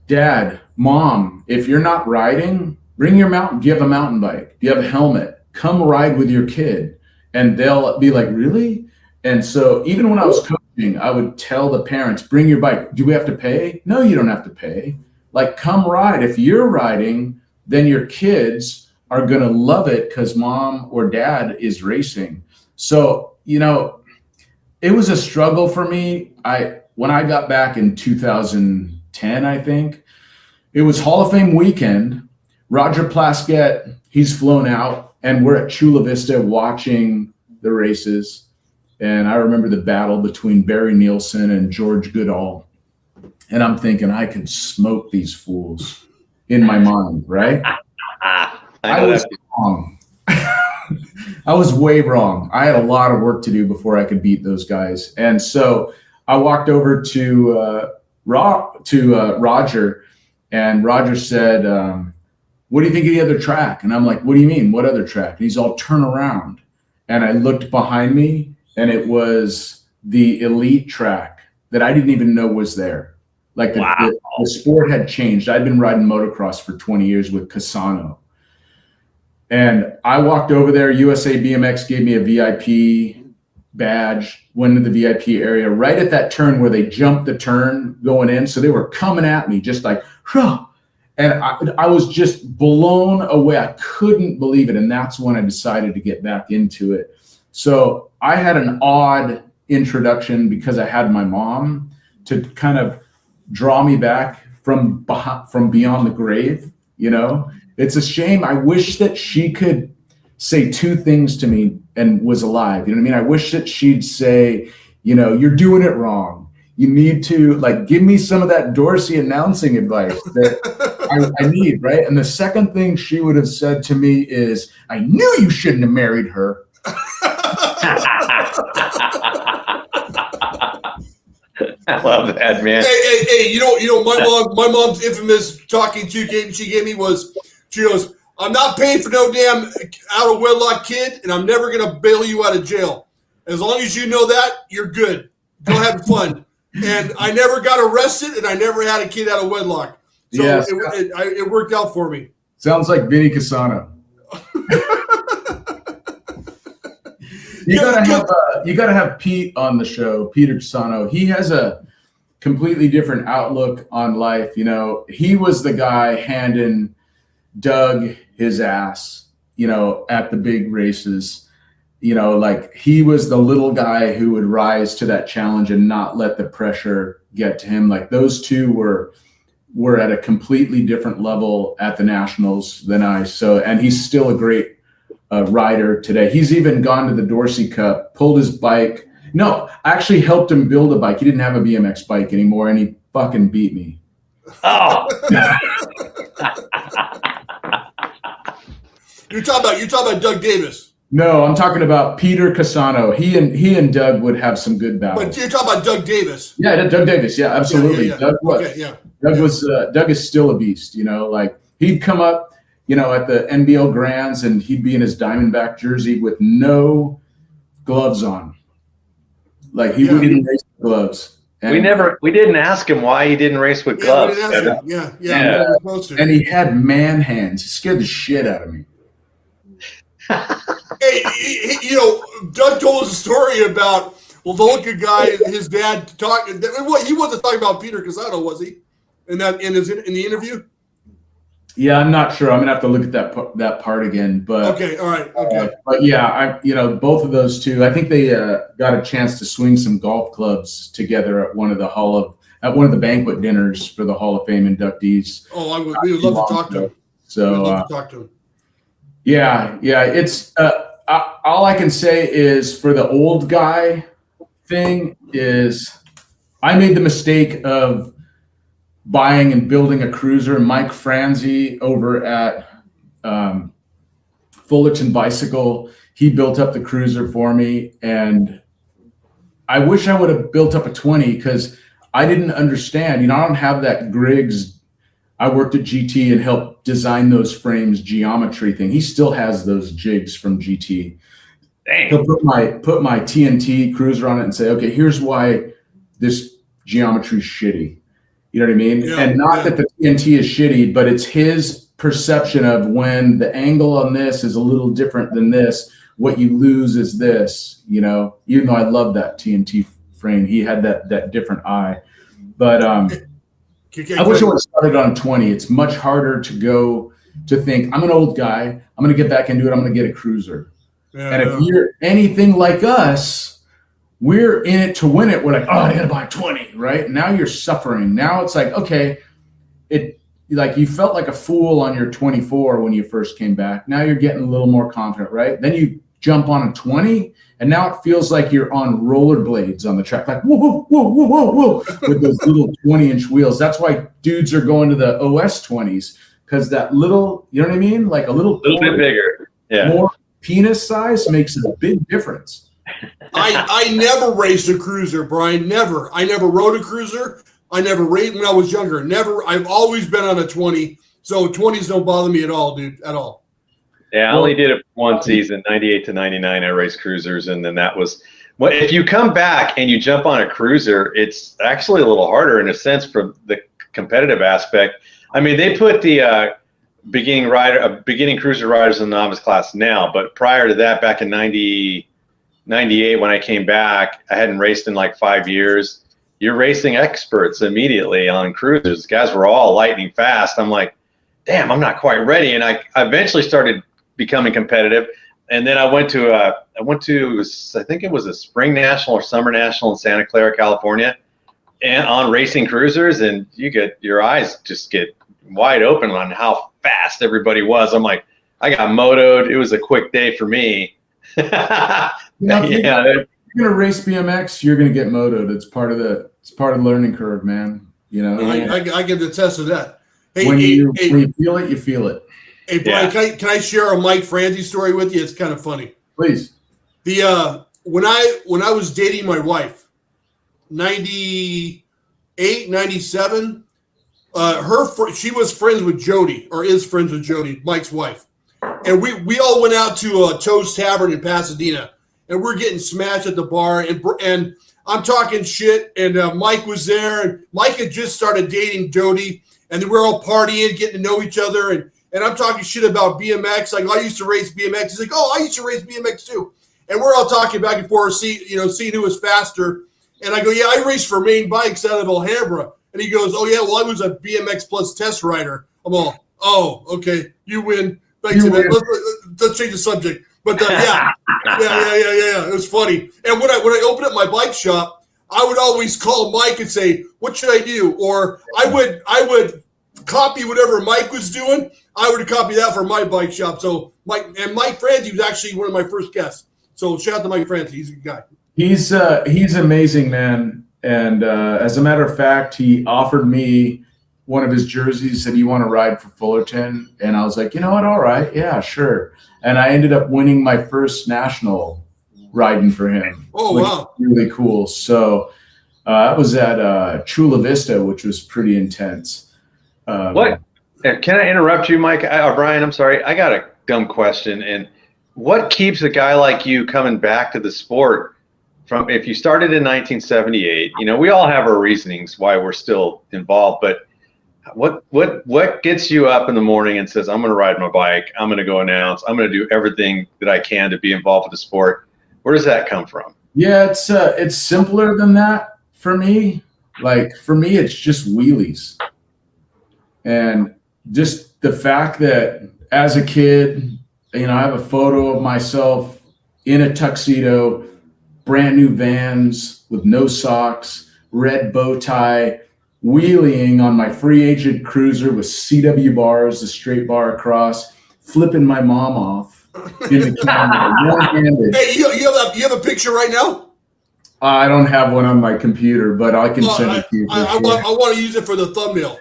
"Dad, Mom, if you're not riding, bring your mountain. Do you have a mountain bike? Do you have a helmet? Come ride with your kid." And they'll be like, "Really?" And so even when I was coaching, I would tell the parents, bring your bike. Do we have to pay? No, you don't have to pay. Like, come ride. If you're riding, then your kids are going to love it because mom or dad is racing. So, it was a struggle for me. When I got back in 2010, I think, it was Hall of Fame weekend. Roger Plaskett, he's flown out, and we're at Chula Vista watching the races. And I remember the battle between Barry Nielsen and George Goodall. And I'm thinking, I could smoke these fools in my mind, right? I was wrong. I was way wrong. I had a lot of work to do before I could beat those guys. And so I walked over to Roger, and Roger said, what do you think of the other track? And I'm like, what do you mean? What other track? And he's all, turn around. And I looked behind me, and it was the elite track that I didn't even know was there. Like the sport had changed. I'd been riding motocross for 20 years with Casano. And I walked over there. USA BMX gave me a VIP badge, went into the VIP area right at that turn where they jumped the turn going in. So they were coming at me just like, huh. And I was just blown away. I couldn't believe it. And that's when I decided to get back into it. So I had an odd introduction because I had my mom to kind of draw me back from beyond the grave. It's a shame. I wish that she could say two things to me and was alive. You know what I mean? I wish that she'd say, you're doing it wrong. You need to give me some of that Dorsey announcing advice that I need, right? And the second thing she would have said to me is, I knew you shouldn't have married her. I love that, man. Hey, my mom's infamous talking to she gave me was, she goes, I'm not paying for no damn out of wedlock kid, and I'm never going to bail you out of jail. As long as you know that, you're good. Go have fun. And I never got arrested, and I never had a kid out of wedlock. So yes, it worked out for me. Sounds like Vinny Casano. You gotta have Pete on the show, Peter Casano. He has a completely different outlook on life. He was the guy handing Doug his ass, at the big races. He was the little guy who would rise to that challenge and not let the pressure get to him. Like, those two were at a completely different level at the Nationals than I. So, and he's still a great rider today. He's even gone to the Dorsey Cup, pulled his bike. No, I actually helped him build a bike. He didn't have a BMX bike anymore, and he fucking beat me. Oh. You're talking about Doug Davis. No, I'm talking about Peter Casano. He and Doug would have some good battles. But you're talking about Doug Davis. Yeah, Doug Davis. Yeah, absolutely. Yeah. Doug was. Okay, yeah. Doug is still a beast. He'd come up, at the NBL Grands, and he'd be in his Diamondback jersey with no gloves on. We didn't race with gloves. And we didn't ask him why he didn't race with gloves. Yeah. And he had man hands. He scared the shit out of me. Hey, Doug told us a story about the Volca guy, his dad talking. He wasn't talking about Peter Casano, was he? In the interview? Yeah, I'm not sure. I'm gonna have to look at that part again. But okay, all right, okay. But yeah, both of those two. I think they got a chance to swing some golf clubs together at one of the banquet dinners for the Hall of Fame inductees. Oh, we would love to talk to him. So we'd love to talk to him. Yeah. It's all I can say is, for the old guy thing, is I made the mistake of buying and building a cruiser. Mike Franzi over at Fullerton Bicycle, he built up the cruiser for me, and I wish I would have built up a 20 because I didn't understand. I don't have that Griggs. I worked at GT and helped design those frames geometry thing. He still has those jigs from GT. Dang. He'll put my TNT cruiser on it and say, okay, here's why this geometry's shitty. You know what I mean? Yeah, and not that the TNT is shitty, but it's his perception of when the angle on this is a little different than this, what you lose is this, even though I love that TNT frame. He had that different eye. But I wish I would have started on 20. It's much harder to think, I'm an old guy, I'm going to get back into it, I'm going to get a cruiser. Yeah, and if you're anything like us, we're in it to win it. We're like, oh, I got to buy 20, right? Now you're suffering. Now it's like, okay, like you felt like a fool on your 24 when you first came back. Now you're getting a little more confident, right? Then you jump on a 20, and now it feels like you're on rollerblades on the track, like whoa, whoa, whoa, whoa, whoa, whoa, with those little 20-inch wheels. That's why dudes are going to the OS 20s, because that little, you know what I mean? Like a little bit bigger, more penis size makes a big difference. I never raced a cruiser, Brian. Never. I never rode a cruiser. I never raced when I was younger. Never. I've always been on a 20. So 20s don't bother me at all, dude. At all. Yeah, I only did it one season, 98 to 99. I raced cruisers, and then that was. Well, if you come back and you jump on a cruiser, it's actually a little harder in a sense from the competitive aspect. I mean, they put the beginning cruiser riders in the novice class now, but prior to that, back in 98, when I came back, I hadn't raced in like 5 years. You're racing experts immediately on cruisers. Guys were all lightning fast. I'm like, damn, I'm not quite ready. And I eventually started becoming competitive. And then I went to I think it was a spring national or summer national in Santa Clara, California, and on racing cruisers, and your eyes just get wide open on how fast everybody was. I'm like, I got motoed. It was a quick day for me. If you're gonna race BMX, you're gonna get motoed. It's part of the learning curve, man. You know, I can attest to that. Hey, when you feel it, you feel it. Hey, Brian, can I share a Mike Franzi story with you? It's kind of funny. Please. When I was dating my wife, 98, 97, she was friends with Jody, or is friends with Jody, Mike's wife. And we all went out to Toast Tavern in Pasadena, and we're getting smashed at the bar, and I'm talking shit, and Mike was there, and Mike had just started dating Jody, and we're all partying, getting to know each other, and I'm talking shit about BMX. Like, I used to race BMX. He's like, oh, I used to race BMX too. And we're all talking back and forth, seeing who was faster. And I go, yeah, I raced for Main Bikes out of Alhambra. And he goes, oh, yeah, well, I was a BMX Plus test rider. I'm all, oh, okay, you win. Thanks, man. Let's change the subject. But yeah. It was funny. And when I opened up my bike shop, I would always call Mike and say, what should I do? Or I would copy whatever Mike was doing. I would copy that for my bike shop. So Mike Franzi was actually one of my first guests. So shout out to Mike Franzi. He's a good guy. He's amazing, man. And as a matter of fact, he offered me one of his jerseys, said, you want to ride for Fullerton? And I was like, you know what? All right. Yeah, sure. And I ended up winning my first national riding for him. Oh, wow. Really cool. So I was at Chula Vista, which was pretty intense. What? Can I interrupt you, Mike? Brian, I'm sorry. I got a dumb question. And what keeps a guy like you coming back to the sport from, if you started in 1978, we all have our reasonings why we're still involved, but what gets you up in the morning and says, I'm going to ride my bike, I'm going to go announce, I'm going to do everything that I can to be involved with the sport? Where does that come from? Yeah, it's simpler than that for me. Like, for me, it's just wheelies. And just the fact that as a kid, I have a photo of myself in a tuxedo, brand new Vans with no socks, red bow tie, wheeling on my free agent cruiser with CW bars, the straight bar across, flipping my mom off in the camera, one-handed. Hey, you have a picture right now? I don't have one on my computer, but I can send it to you. I want to use it for the thumbnail.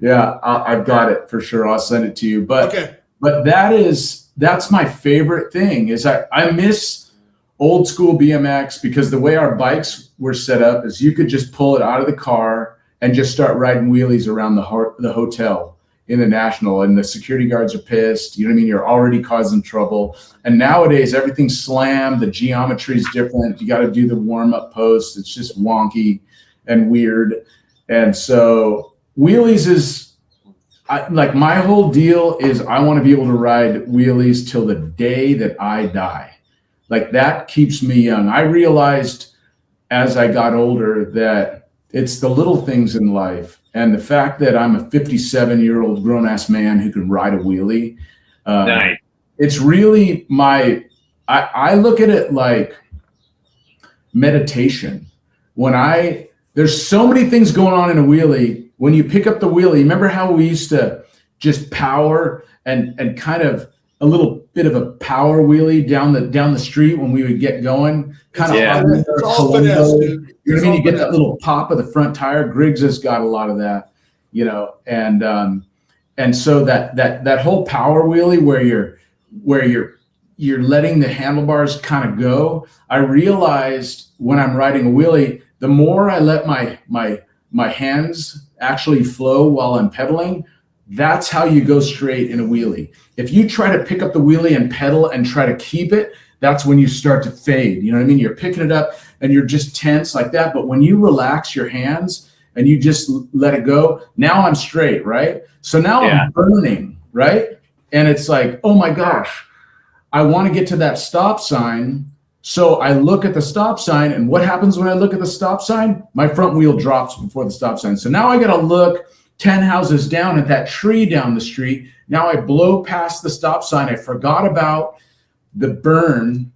Yeah, I've got it for sure. I'll send it to you. But okay. But that's my favorite thing is I miss old school BMX, because the way our bikes were set up is you could just pull it out of the car and just start riding wheelies around the hotel in the National, and the security guards are pissed. You know what I mean? You're already causing trouble. And nowadays everything's slammed. The geometry is different. You got to do the warm-up post. It's just wonky and weird. And so wheelies is, my whole deal is I want to be able to ride wheelies till the day that I die. Like, that keeps me young. I realized as I got older that it's the little things in life. And the fact that I'm a 57-year-old grown-ass man who can ride a wheelie, Nice. it's really I look at it like meditation. There's so many things going on in a wheelie. When you pick up the wheelie, remember how we used to just power and kind of a little bit of a power wheelie down the street when we would get going, kind of. Yeah. It's all finesse, dude. You know what I It's mean? all You get that finesse. little pop of the front tire. Griggs has got a lot of that, you know, and so that whole power wheelie where you're letting the handlebars kind of go. I realized when I'm riding a wheelie, the more I let my hands actually flow while I'm pedaling, that's how you go straight in a wheelie. If you try to pick up the wheelie and pedal and try to keep it, that's when you start to fade. You know what I mean? You're picking it up and you're just tense like that. But when you relax your hands and you just let it go, now I'm straight, right? So now I'm burning, right? And it's like, oh my gosh, I want to get to that stop sign. So I look at the stop sign, and what happens when I look at the stop sign? My front wheel drops before the stop sign. So now I got to look 10 houses down at that tree down the street. Now I blow past the stop sign. I forgot about the burn,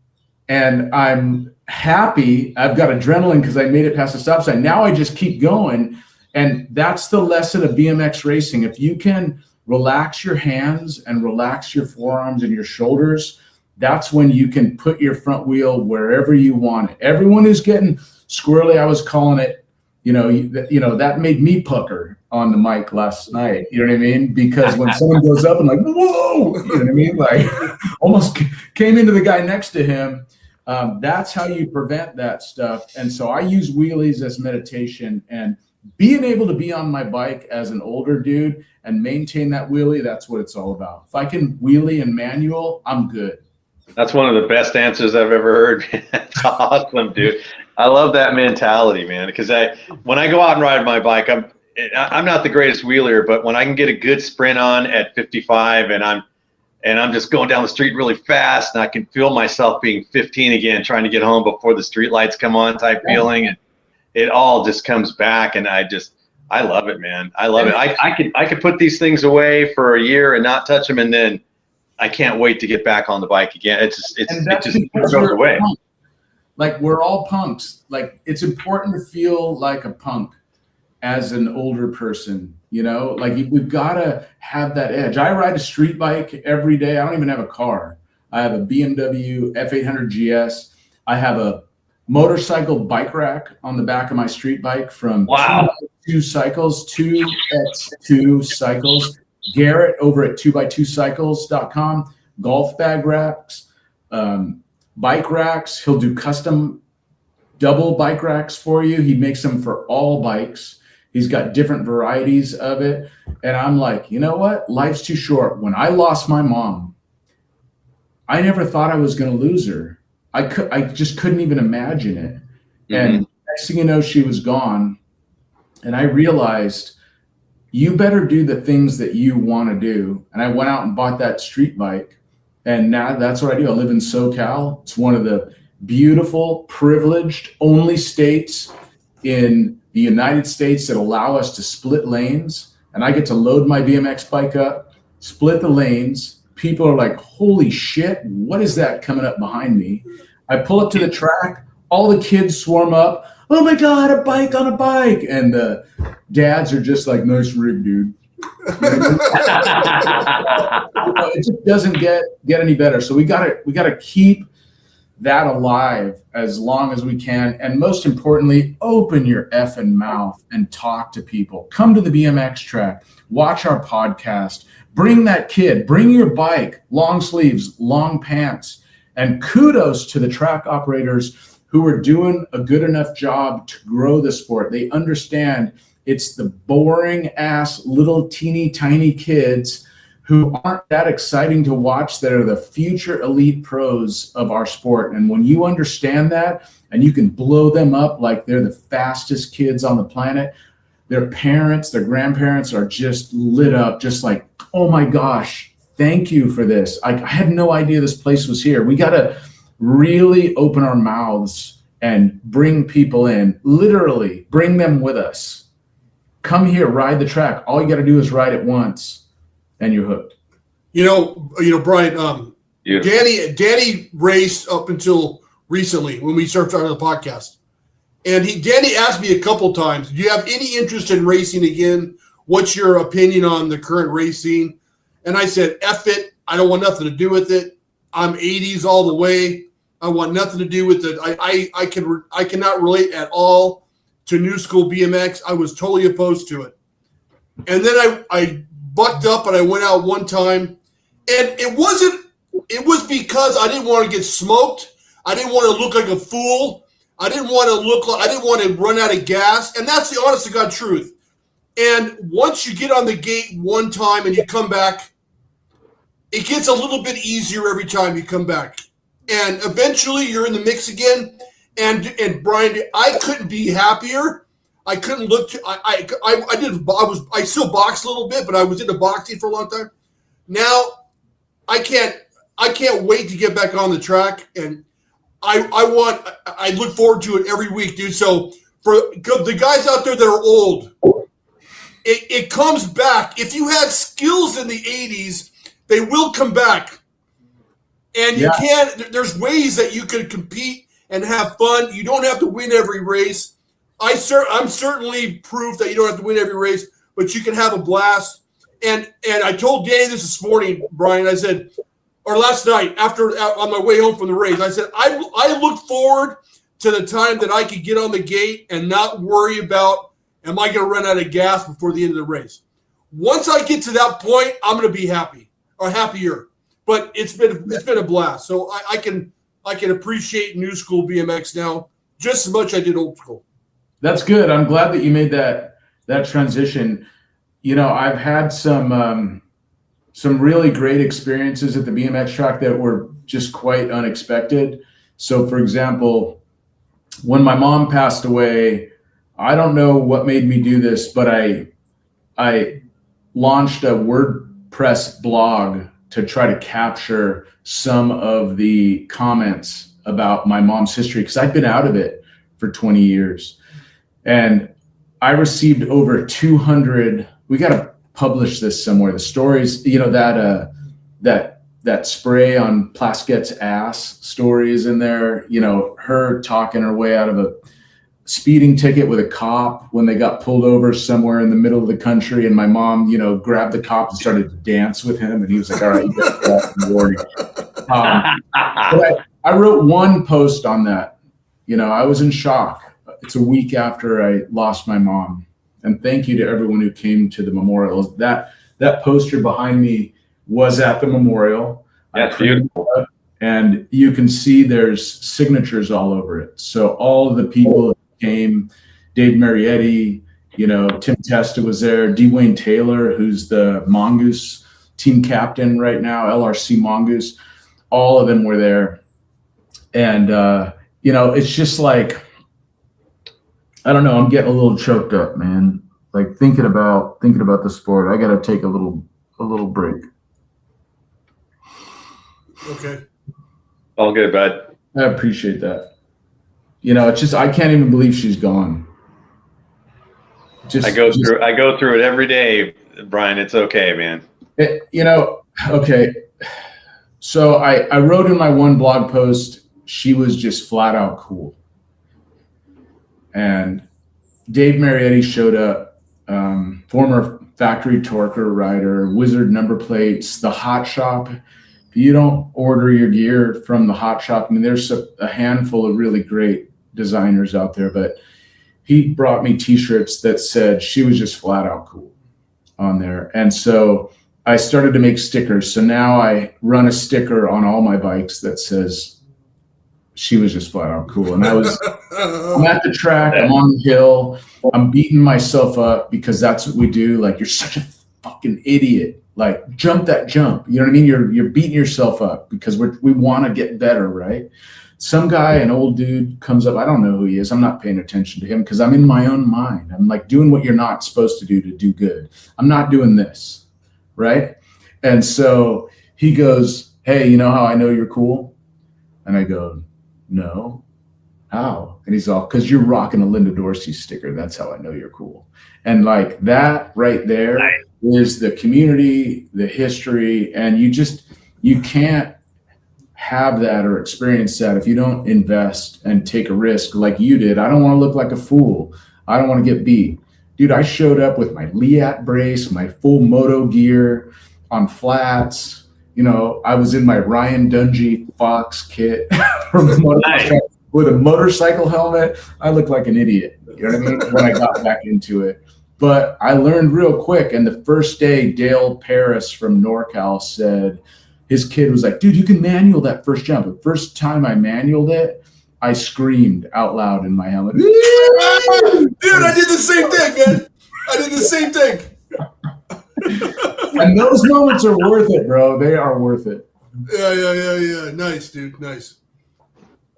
and I'm happy. I've got adrenaline because I made it past the stop sign. Now I just keep going. And that's the lesson of BMX racing. If you can relax your hands and relax your forearms and your shoulders, that's when you can put your front wheel wherever you want it. Everyone who's getting squirrely, I was calling it, that made me pucker on the mic last night. You know what I mean? Because when someone goes up and like, whoa, you know what I mean? Like almost came into the guy next to him. That's how you prevent that stuff. And so I use wheelies as meditation, and being able to be on my bike as an older dude and maintain that wheelie, that's what it's all about. If I can wheelie and manual, I'm good. That's one of the best answers I've ever heard. That's awesome, dude. I love that mentality, man. Because when I go out and ride my bike, I'm not the greatest wheeler, but when I can get a good sprint on at 55 and I'm just going down the street really fast, and I can feel myself being 15 again, trying to get home before the street lights come on type feeling, and it all just comes back, and I love it, man. I love it. I could put these things away for a year and not touch them, and then I can't wait to get back on the bike again. It just goes away. Like, we're all punks. Like, it's important to feel like a punk as an older person, you know? Like, we've got to have that edge. I ride a street bike every day. I don't even have a car. I have a BMW F800 GS. I have a motorcycle bike rack on the back of my street bike from 2x2 cycles, 2x2 cycles. Garrett over at 2x2cycles.com, golf bag racks, bike racks. He'll do custom double bike racks for you. He makes them for all bikes. He's got different varieties of it. And I'm like, you know what? Life's too short. When I lost my mom, I never thought I was going to lose her. I just couldn't even imagine it. Mm-hmm. And next thing you know, she was gone. And I realized, you better do the things that you want to do. And I went out and bought that street bike. And now that's what I do. I live in SoCal. It's one of the beautiful, privileged, only states in the United States that allow us to split lanes. And I get to load my BMX bike up, split the lanes. People are like, holy shit, what is that coming up behind me? I pull up to the track. All the kids swarm up. Oh my God, a bike on a bike. And the dads are just like, nice rig, dude. It just doesn't get any better. So we gotta keep that alive as long as we can. And most importantly, open your effing mouth and talk to people. Come to the BMX track, watch our podcast, bring that kid, bring your bike, long sleeves, long pants, and kudos to the track operators who are doing a good enough job to grow the sport. They understand it's the boring ass little teeny tiny kids who aren't that exciting to watch that are the future elite pros of our sport. And when you understand that and you can blow them up like they're the fastest kids on the planet, their parents, their grandparents are just lit up, just like, oh my gosh, thank you for this. I had no idea this place was here. We got to really open our mouths and bring people in, literally bring them with us. Come here, ride the track. All you got to do is ride it once and you're hooked. You know, Bryan, Beautiful. Danny raced up until recently when we started on the podcast. And Danny asked me a couple times, do you have any interest in racing again? What's your opinion on the current racing? And I said, F it. I don't want nothing to do with it. I'm 80s all the way. I want nothing to do with it. I cannot relate at all to new school BMX. I was totally opposed to it. And then I bucked up and I went out one time. And it was because I didn't want to get smoked. I didn't want to look like a fool. I didn't want to run out of gas. And that's the honest to God truth. And once you get on the gate one time and you come back, it gets a little bit easier every time you come back. And eventually you're in the mix again. And Bryan, I couldn't be happier. I couldn't look to, I still boxed a little bit, but I was into boxing for a long time. Now I can't wait to get back on the track, and I look forward to it every week, dude. So for the guys out there that are old, it comes back. If you had skills in the 80s, they will come back. And you can't, there's ways that you can compete and have fun. You don't have to win every race. I'm certainly proof that you don't have to win every race, but you can have a blast. And I told Danny this morning, Bryan, I said, or last night on my way home from the race, I said, I look forward to the time that I could get on the gate and not worry about, am I going to run out of gas before the end of the race? Once I get to that point, I'm going to be happy or happier. But it's been a blast. So I can appreciate new school BMX now just as much as I did old school. That's good. I'm glad that you made that transition. You know, I've had some really great experiences at the BMX track that were just quite unexpected. So, for example, when my mom passed away, I don't know what made me do this, but I launched a WordPress blog to try to capture some of the comments about my mom's history, because I'd been out of it for 20 years. And I received over 200, we got to publish this somewhere, the stories, you know, that spray on Plasquette's ass story is in there, you know, her talking her way out of a speeding ticket with a cop when they got pulled over somewhere in the middle of the country, and my mom, you know, grabbed the cop and started to dance with him, and he was like, all right, you got that warning. But I wrote one post on that. You know, I was in shock. It's a week after I lost my mom, and thank you to everyone who came to the memorial. That poster behind me was at the memorial. That's beautiful. And you can see there's signatures all over it. So all of the people who came, Dave Marietti, you know, Tim Testa was there, Dwayne Taylor, who's the Mongoose team captain right now, LRC Mongoose, all of them were there. And, you know, it's just like, I don't know, I'm getting a little choked up, man. Like thinking about the sport. I got to take a little break. Okay. All good, bud. I appreciate that. You know, it's just, I can't even believe she's gone. I go through it every day, Bryan. It's okay, man. You know, okay. So I wrote in my one blog post, she was just flat out cool. And Dave Marietti showed up, former factory torquer rider, Wizard number plates, the Hot Shop. If you don't order your gear from the Hot Shop, I mean, there's a handful of really great designers out there, but he brought me t-shirts that said she was just flat out cool on there. And so I started to make stickers. So now I run a sticker on all my bikes that says she was just flat out cool. And I'm at the track, I'm on the hill, I'm beating myself up because that's what we do. Like, you're such a fucking idiot. Like, jump that jump. You know what I mean? You're beating yourself up because we want to get better, right? Some guy, an old dude, comes up. I don't know who he is. I'm not paying attention to him because I'm in my own mind. I'm like doing what you're not supposed to do good. I'm not doing this, right? And so he goes, hey, you know how I know you're cool? And I go, no. how? And he's all, because you're rocking a Linda Dorsey sticker. That's how I know you're cool. And like that right there is the community, the history, and you can't have that or experience that if you don't invest and take a risk like you did. I don't want to look like a fool. I don't want to get beat. Dude, I showed up with my Liat brace, my full moto gear on flats. You know, I was in my Ryan Dungey Fox kit from the motorcycle with a motorcycle helmet. I looked like an idiot, you know what I mean, when I got back into it. But I learned real quick. And the first day, Dale Paris from NorCal said, his kid was like, dude, you can manual that first jump. The first time I manualed it, I screamed out loud in my helmet. Dude, I did the same thing, man. I did the same thing. And those moments are worth it, bro. They are worth it. Yeah. Nice, dude. Nice.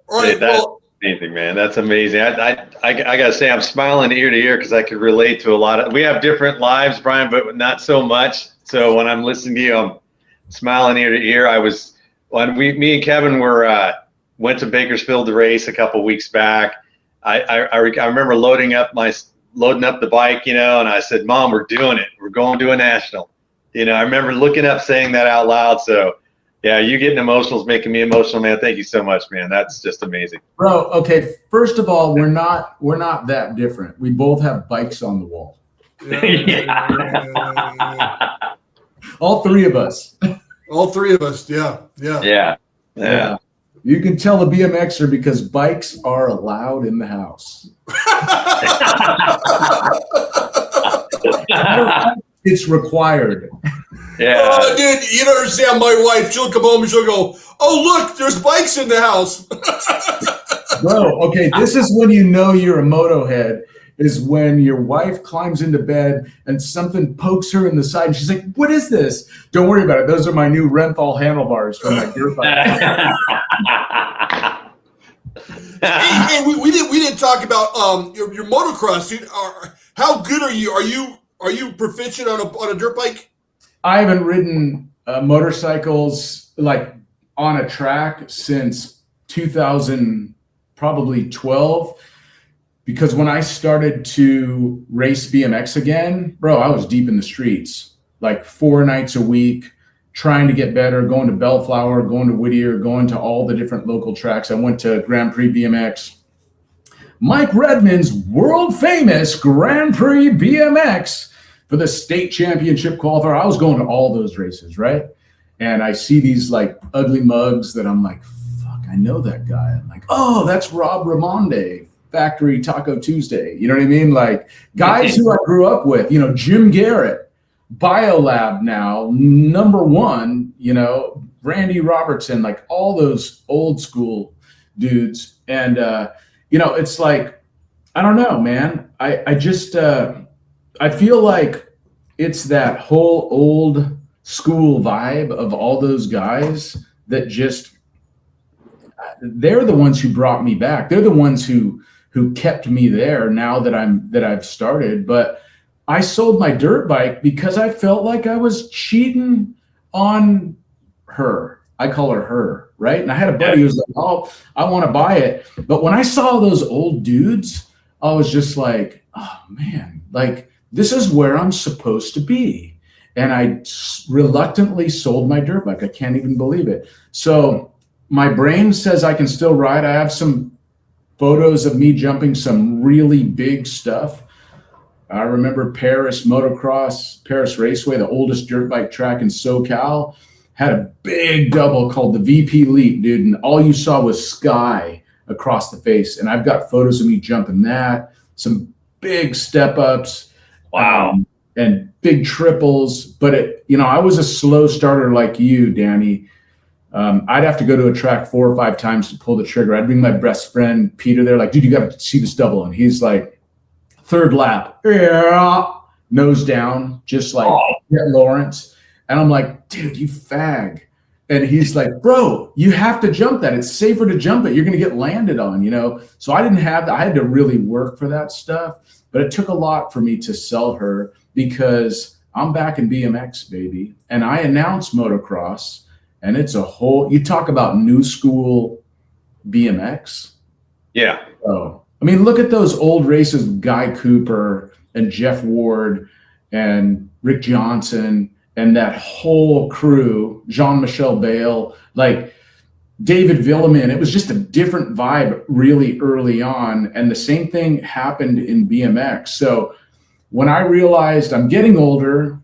All right. That's amazing, man. That's amazing. I gotta say, I'm smiling ear to ear because I could relate to a lot of. We have different lives, Brian, but not so much. So when I'm listening to you, I'm smiling ear to ear. Me and Kevin went to Bakersfield to race a couple weeks back. I remember loading up the bike, you know, and I said, Mom, we're doing it. We're going to a national. You know, I remember looking up, saying that out loud. So yeah, you getting emotional is making me emotional, man. Thank you so much, man. That's just amazing. Bro, okay, first of all, we're not that different. We both have bikes on the wall. All three of us. All three of us, yeah. You can tell a BMXer because bikes are allowed in the house. It's required. Yeah. Oh, dude, you don't understand. My wife, she'll come home and she'll go, oh, look, there's bikes in the house. Bro, okay, this is when you know you're a moto head, is when your wife climbs into bed and something pokes her in the side and she's like, what is this? Don't worry about it. Those are my new Renthal handlebars from my dirt bike. Hey, we didn't talk about your motocross, dude. How good are you? Are you proficient on a dirt bike? I haven't ridden motorcycles like on a track since 2012, because when I started to race BMX again, bro, I was deep in the streets, like 4 nights a week, trying to get better, going to Bellflower, going to Whittier, going to all the different local tracks. I went to Grand Prix BMX. Mike Redmond's world famous Grand Prix BMX for the state championship qualifier. I was going to all those races, right? And I see these like ugly mugs that I'm like, fuck, I know that guy. I'm like, oh, that's Rob Ramonde, Factory Taco Tuesday. You know what I mean? Like guys who I grew up with, you know, Jim Garrett, Biolab now, #1, you know, Randy Robertson, like all those old school dudes. And, you know, it's like, I don't know, man. I just, I feel like it's that whole old school vibe of all those guys that just, they're the ones who brought me back. They're the ones who kept me there now that I've started. But I sold my dirt bike because I felt like I was cheating on her. I call her, right? And I had a buddy who was like, oh, I want to buy it. But when I saw those old dudes, I was just like, oh man, like this is where I'm supposed to be. And I reluctantly sold my dirt bike. I can't even believe it. So my brain says I can still ride. I have some photos of me jumping some really big stuff. I remember Paris Motocross, Paris Raceway, the oldest dirt bike track in SoCal, had a big double called the VP Leap, dude. And all you saw was sky across the face. And I've got photos of me jumping that, some big step ups. Wow. And big triples. But it, you know, I was a slow starter like you, Danny. I'd have to go to a track 4 or 5 times to pull the trigger. I'd bring my best friend Peter there, like, dude, you got to see this double. And he's like, 3rd lap, nose down, just like Lawrence. And I'm like, dude, you fag. And he's like, bro, you have to jump that. It's safer to jump it. You're going to get landed on, you know? So I didn't have that. I had to really work for that stuff. But it took a lot for me to sell her because I'm back in BMX, baby. And I announced motocross. And it's a whole, you talk about new school BMX. Yeah. Oh, I mean, look at those old races with Guy Cooper and Jeff Ward and Rick Johnson and that whole crew, Jean-Michel Bale, like David Villemin. It was just a different vibe really early on. And the same thing happened in BMX. So when I realized I'm getting older,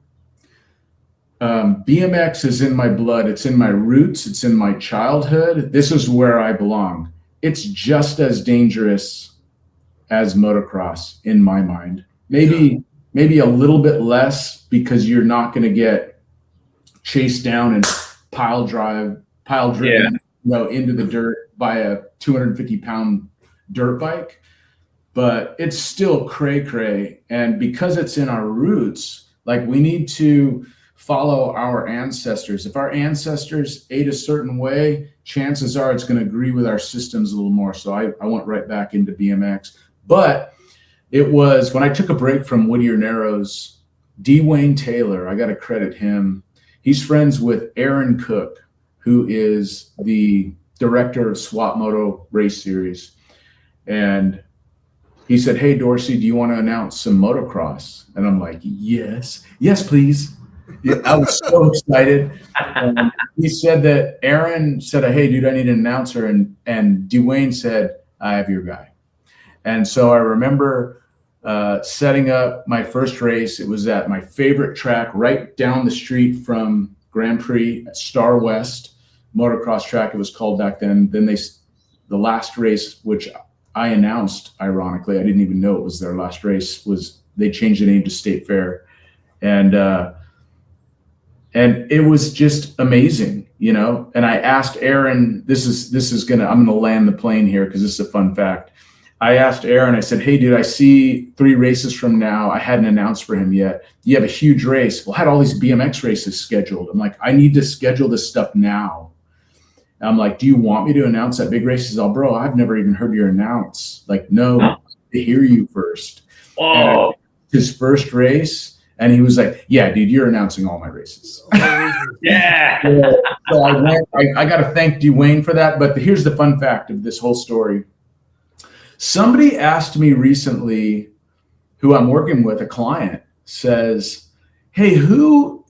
BMX is in my blood. It's in my roots. It's in my childhood. This is where I belong. It's just as dangerous as motocross in my mind. Maybe a little bit less because you're not going to get chased down and pile driven, into the dirt by a 250-pound dirt bike. But it's still cray. And because it's in our roots, like we need to follow our ancestors. If our ancestors ate a certain way, chances are it's going to agree with our systems a little more. So I went right back into BMX. But it was when I took a break from Whittier Narrows, Dwayne Taylor, I got to credit him. He's friends with Aaron Cook, who is the director of SWAT Moto Race Series. And he said, "Hey, Dorsey, do you want to announce some motocross?" And I'm like, yes, please. Yeah, I was so excited. He said that Aaron said, "Hey, dude, I need an announcer." And Dwayne said, "I have your guy." And so I remember setting up my first race. It was at my favorite track right down the street from Grand Prix at Star West motocross track. It was called back then. Then the last race, which I announced, ironically, I didn't even know it was their last race, was they changed the name to State Fair. And it was just amazing, you know? And I asked Aaron, I'm going to land the plane here because this is a fun fact. I asked Aaron, I said, "Hey, dude, I see 3 races from now. I hadn't announced for him yet. You have a huge race." Well, I had all these BMX races scheduled. I'm like, I need to schedule this stuff now. And I'm like, "Do you want me to announce that big race?" He says, "Oh, bro, I've never even heard you announce." Like, no, to hear you first. Oh, His first race. And he was like, "Yeah, dude, you're announcing all my races." yeah. So I got to thank Dwayne for that. But here's the fun fact of this whole story. Somebody asked me recently, who I'm working with, a client, says, "Hey, who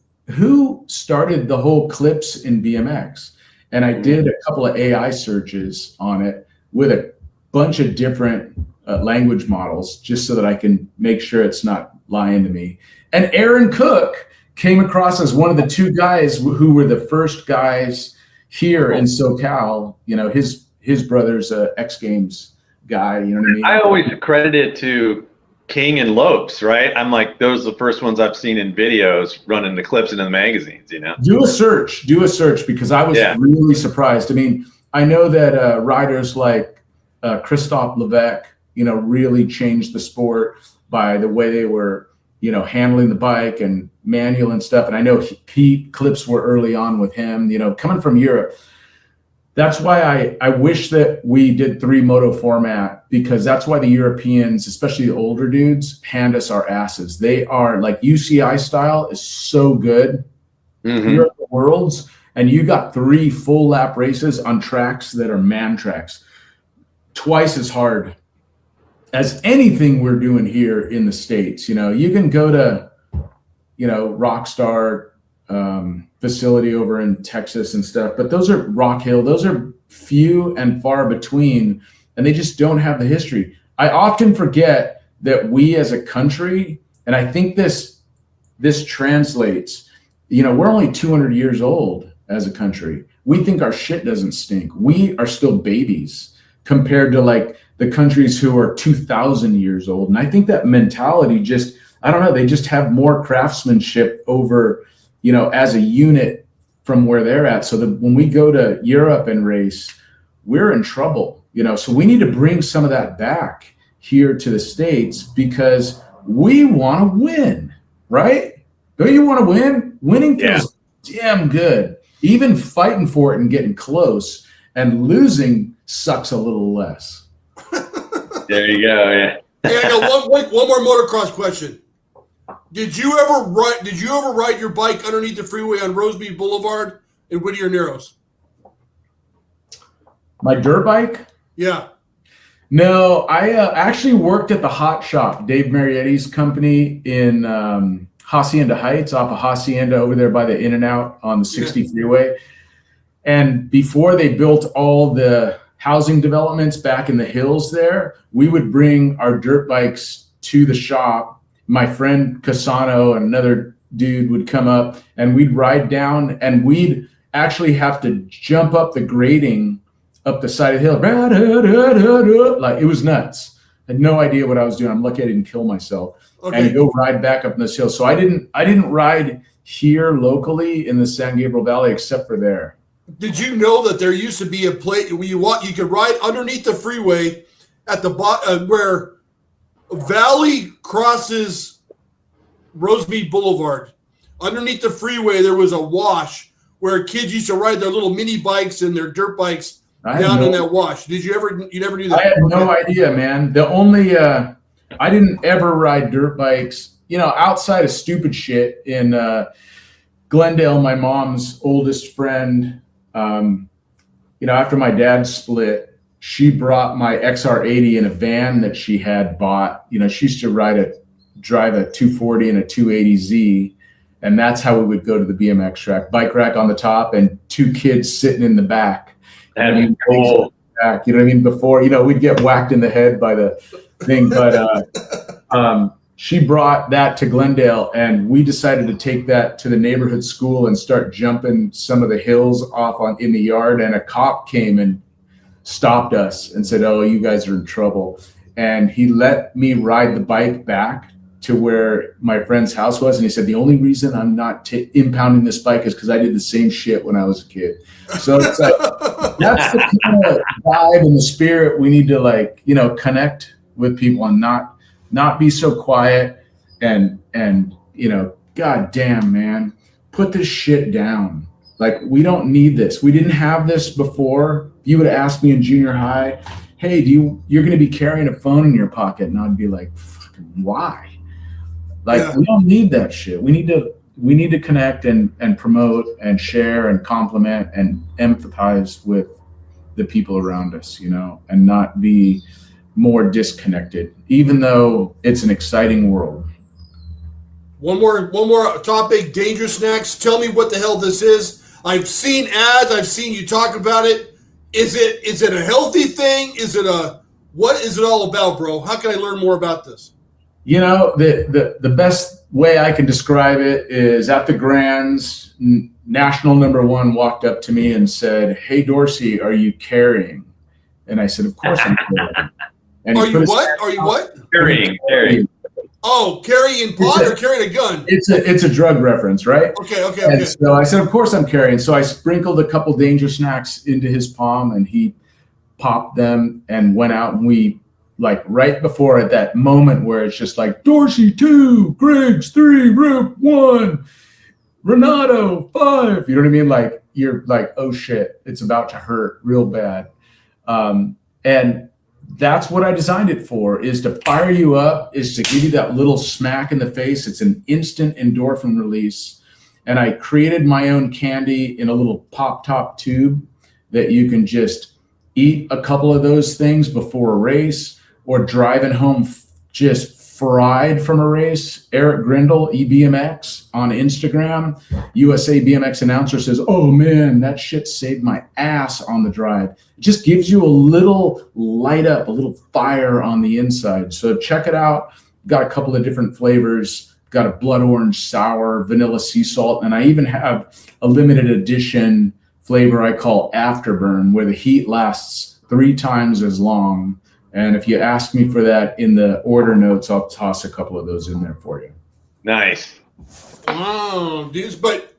started the whole clips in BMX?" And I did a couple of AI searches on it with a bunch of different language models just so that I can make sure it's not lying to me. And Aaron Cook came across as one of the 2 guys who were the first guys here in SoCal. You know, his brother's a X Games guy, you know what I mean? I always credit it to King and Lopes, right? I'm like, those are the first ones I've seen in videos running the clips into the magazines, you know? Do a search because I was really surprised. I mean, I know that riders like Christophe Levesque, you know, really changed the sport by the way they were, you know, handling the bike and manual and stuff. And I know clips were early on with him, you know, coming from Europe. That's why I wish that we did 3 moto format, because that's why the Europeans, especially the older dudes, hand us our asses. They are like UCI style is so good. You're at the Worlds and you got 3 full lap races on tracks that are man tracks, twice as hard as anything we're doing here in the States. You know, you can go to, you know, Rockstar facility over in Texas and stuff, but those are Rock Hill. Those are few and far between, and they just don't have the history. I often forget that we as a country, and I think this translates, you know, we're only 200 years old as a country. We think our shit doesn't stink. We are still babies compared to like the countries who are 2,000 years old. And I think that mentality just, I don't know, they just have more craftsmanship over, you know, as a unit from where they're at. So that when we go to Europe and race, we're in trouble, you know. So we need to bring some of that back here to the States because we want to win, right? Don't you want to win? Winning feels damn good. Even fighting for it and getting close, and losing sucks a little less. There you go. Yeah. Hey, I got one more motocross question. Did you ever ride your bike underneath the freeway on Rosemead Boulevard in Whittier Narrows? My dirt bike? Yeah. No, I actually worked at the Hot Shop, Dave Marietti's company in Hacienda Heights, off of Hacienda over there by the In-N-Out on the 60 freeway. And before they built all the housing developments back in the hills there, we would bring our dirt bikes to the shop. My friend Casano and another dude would come up and we'd ride down, and we'd actually have to jump up the grading up the side of the hill. Like, it was nuts. I had no idea what I was doing. I'm lucky I didn't kill myself. Okay. And go ride back up in this hill. So I didn't ride here locally in the San Gabriel Valley except for there. Did you know that there used to be a place where you could ride underneath the freeway at the bottom where Valley crosses Rosemead Boulevard? Underneath the freeway, there was a wash where kids used to ride their little mini bikes and their dirt bikes down in that wash. Did you never knew that? I had no idea, man. The only, I didn't ever ride dirt bikes, outside of stupid shit in Glendale, my mom's oldest friend. After my dad split, she brought my XR80 in a van that she had bought. She used to drive a 240 and a 280Z. And that's how we would go to the BMX track. Bike rack on the top and two kids sitting in the back. That'd be cool. Back, you know what I mean? Before, we'd get whacked in the head by the thing. But she brought that to Glendale, and we decided to take that to the neighborhood school and start jumping some of the hills off in the yard. And a cop came and stopped us and said, "Oh, you guys are in trouble." And he let me ride the bike back to where my friend's house was. And he said, "The only reason I'm not impounding this bike is because I did the same shit when I was a kid." So it's like, that's the kind of vibe and the spirit we need to connect with people and not be so quiet and God damn, man, put this shit down. Like, we don't need this. We didn't have this before. You would ask me in junior high, "Hey, you're going to be carrying a phone in your pocket?" And I'd be like, "Fucking why?" We don't need that shit. We need to connect and promote and share and compliment and empathize with the people around us, and not be more disconnected, even though it's an exciting world. One more topic, Dangerous Snacks. Tell me what the hell this is. I've seen ads. I've seen you talk about it. Is it a healthy thing? What is it all about, bro? How can I learn more about this? The best way I can describe it is at the Grands, national number one walked up to me and said, "Hey, Dorsey, are you carrying?" And I said, "Of course I'm carrying." And Are you what? Carrying. Oh, carrying pot or carrying a gun? It's a drug reference, right? Okay. And so I said, "Of course I'm carrying." So I sprinkled a couple Dangerous Snacks into his palm, and he popped them and went out, and we, right before at that moment where it's just like, Dorsey 2, Griggs 3, Rip 1, Renato 5. You know what I mean? You're like, oh shit, it's about to hurt real bad. And that's what I designed it for, is to fire you up, is to give you that little smack in the face. It's an instant endorphin release. And I created my own candy in a little pop top tube that you can just eat a couple of those things before a race, or driving home just fried from a race. Eric Grindle, eBMX on Instagram, USA BMX announcer, says, "Oh man, that shit saved my ass on the drive." It just gives you a little light up, a little fire on the inside. So check it out. Got a couple of different flavors. Got a blood orange sour, vanilla sea salt, and I even have a limited edition flavor I call Afterburn, where the heat lasts 3 times as long. And if you ask me for that in the order notes, I'll toss a couple of those in there for you. Nice. Oh, dudes, but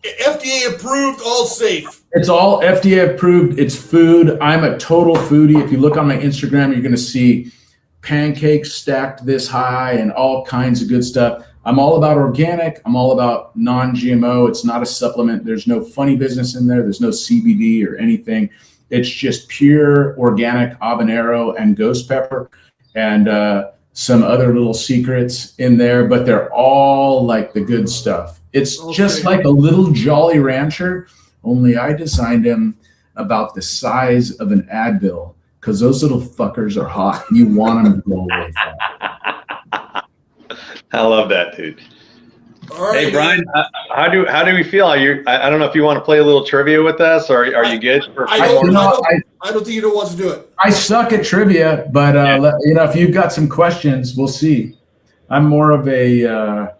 FDA approved, all safe. It's all FDA approved. It's food. I'm a total foodie. If you look on my Instagram, you're going to see pancakes stacked this high and all kinds of good stuff. I'm all about organic. I'm all about non-GMO. It's not a supplement. There's no funny business in there. There's no CBD or anything. It's just pure organic habanero and ghost pepper and some other little secrets in there, but they're all like the good stuff. It's just like a little Jolly Rancher, only I designed him about the size of an Advil, because those little fuckers are hot. You want them to go away from. I love that, dude. All right, Hey, Bryan, how do we feel? I don't know if you want to play a little trivia with us, or are you good? I don't think you don't want to do it. I suck at trivia, but if you've got some questions, we'll see. I'm more of a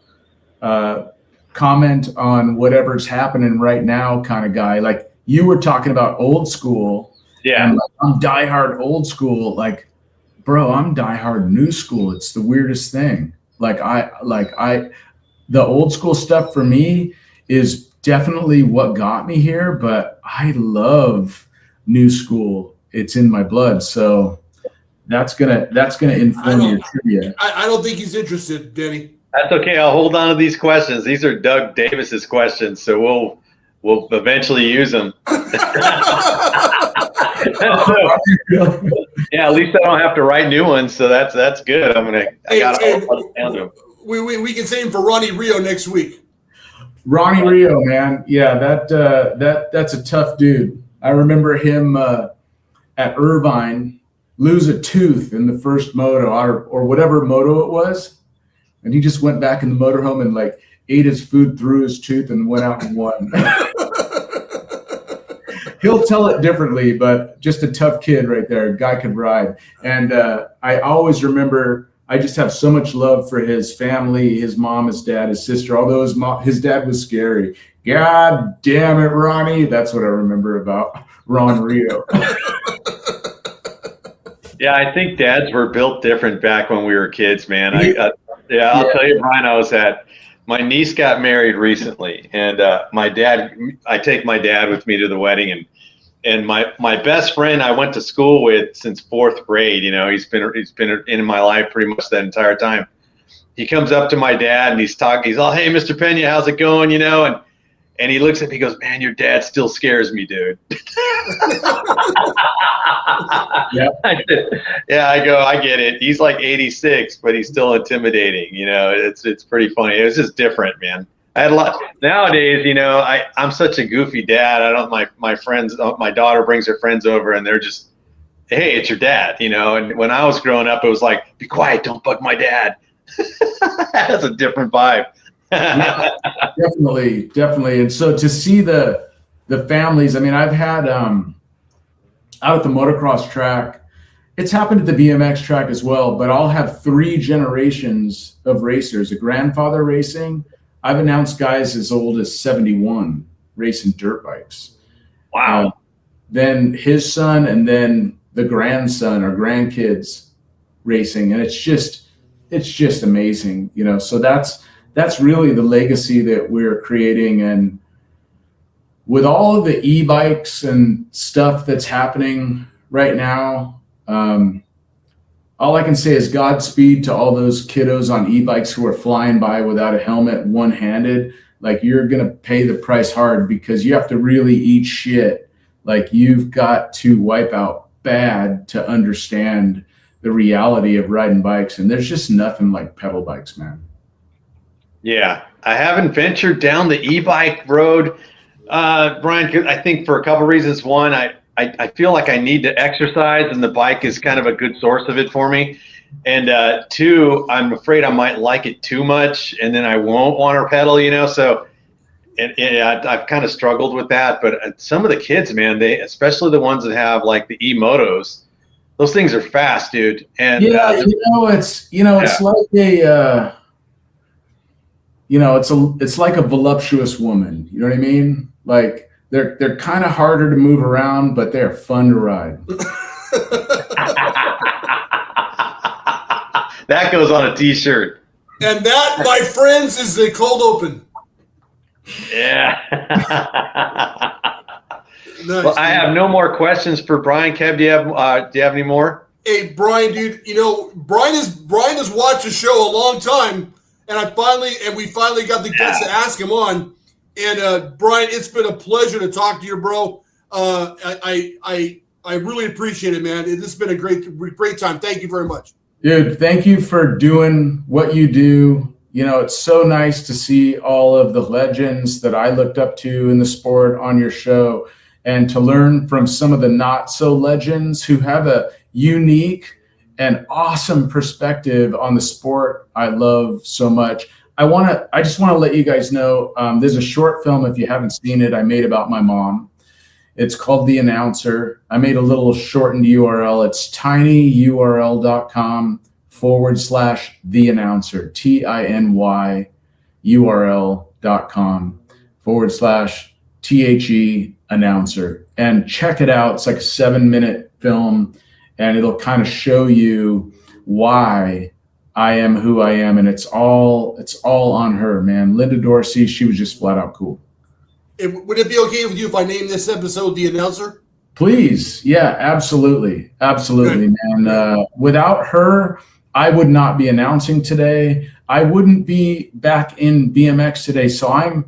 comment on whatever's happening right now kind of guy. Like you were talking about old school. Yeah. And I'm diehard old school. Like, bro, I'm diehard new school. It's the weirdest thing. The old school stuff for me is definitely what got me here, but I love new school. It's in my blood. So that's gonna inform your trivia. I don't think he's interested, Denny. That's okay. I'll hold on to these questions. These are Doug Davis's questions, so we'll eventually use them. Yeah, at least I don't have to write new ones, so that's good. We can save him for Ronnie Rio next week. Ronnie Rio, man. Yeah, that's a tough dude. I remember him at Irvine lose a tooth in the first moto or whatever moto it was. And he just went back in the motorhome and like ate his food through his tooth and went out and won. He'll tell it differently, but just a tough kid right there. Guy could ride. And I always remember, I just have so much love for his family, his mom, his dad, his sister, although his dad was scary. God damn it, Ronnie. That's what I remember about Ron Rio. Yeah, I think dads were built different back when we were kids, man. I'll tell you, Bryan, my niece got married recently, and I take my dad with me to the wedding, and my best friend I went to school with since 4th grade. You know, he's been in my life pretty much that entire time. He comes up to my dad and he's all, "Hey, Mr. Pena, how's it going?" You know, and he looks at me, he goes, "Man, your dad still scares me, dude." Yeah. I go, "I get it. He's like 86, but he's still intimidating." You know, it's pretty funny. It was just different, man. I had a lot nowadays. You know, I'm such a goofy dad. I don't my friends. My daughter brings her friends over, and they're just, "Hey, it's your dad." You know, and when I was growing up, it was like, "Be quiet, don't bug my dad." That's a different vibe. Yeah, definitely. And so to see the families, I mean, I've had out at the motocross track, it's happened at the BMX track as well, but I'll have 3 generations of racers. A grandfather racing, I've announced guys as old as 71 racing dirt bikes. Wow. Then his son, and then the grandson or grandkids racing. And it's just amazing, you know. So that's really the legacy that we're creating. And with all of the e-bikes and stuff that's happening right now, all I can say is Godspeed to all those kiddos on e-bikes who are flying by without a helmet, one-handed. Like, you're going to pay the price hard, because you have to really eat shit. Like, you've got to wipe out bad to understand the reality of riding bikes. And there's just nothing like pedal bikes, man. Yeah, I haven't ventured down the e-bike road, Bryan, I think for a couple of reasons. One, I feel like I need to exercise, and the bike is kind of a good source of it for me. And 2, I'm afraid I might like it too much, and then I won't want to pedal, you know. So I've kind of struggled with that. But some of the kids, man, especially the ones that have like the e-motos, those things are fast, dude. And it's like a it's like a voluptuous woman. You know what I mean? Like, they're kind of harder to move around, but they're fun to ride. That goes on a t-shirt. And that, my friends, is the cold open. Yeah. Nice. Well, I have no more questions for Bryan. Kev, do you have any more? Hey, Bryan, dude, you know, Bryan has watched the show a long time, and we finally got the guts to ask him on. And Bryan, it's been a pleasure to talk to you, bro. I really appreciate it, man. It's been a great time. Thank you very much. Dude, thank you for doing what you do. You know, it's so nice to see all of the legends that I looked up to in the sport on your show. and to learn from some of the not so legends who have a unique and awesome perspective on the sport I love so much. I just want to let you guys know, there's a short film, if you haven't seen it, I made about my mom. It's called The Announcer. I made a little shortened URL. It's tinyurl.com/The Announcer, tinyurl.com/THE Announcer. And check it out. It's like a 7-minute film, and it'll kind of show you why I am who I am. And it's all on her, man. Linda Dorsey, she was just flat out cool. Would it be okay with you if I name this episode The Announcer? Please. Yeah, absolutely. Absolutely, man. Without her, I would not be announcing today. I wouldn't be back in BMX today. So I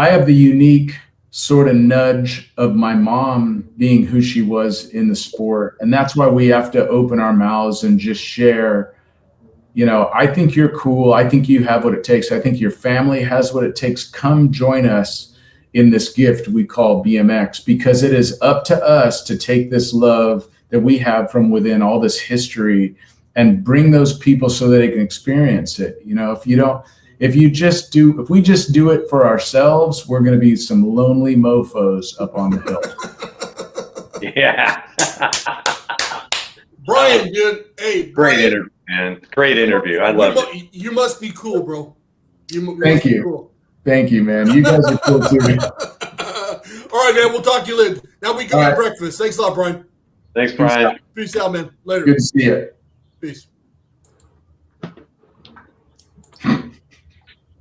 have the unique sort of nudge of my mom being who she was in the sport. And that's why we have to open our mouths and just share, you know, I think you're cool. I think you have what it takes. I think your family has what it takes. Come join us in this gift we call BMX, because it is up to us to take this love that we have from within, all this history, and bring those people so that they can experience it. You know, if we just do it for ourselves, we're going to be some lonely mofos up on the hill. Yeah. Bryan, dude. Hey, Great interview, man. Great interview. I love it. You must be cool, bro. Thank you. Cool. Thank you, man. You guys are cool too. All right, man. We'll talk to you later. Now we go to breakfast. Thanks a lot, Bryan. Thanks, Bryan. Peace out, man. Later. Good to see you. Peace.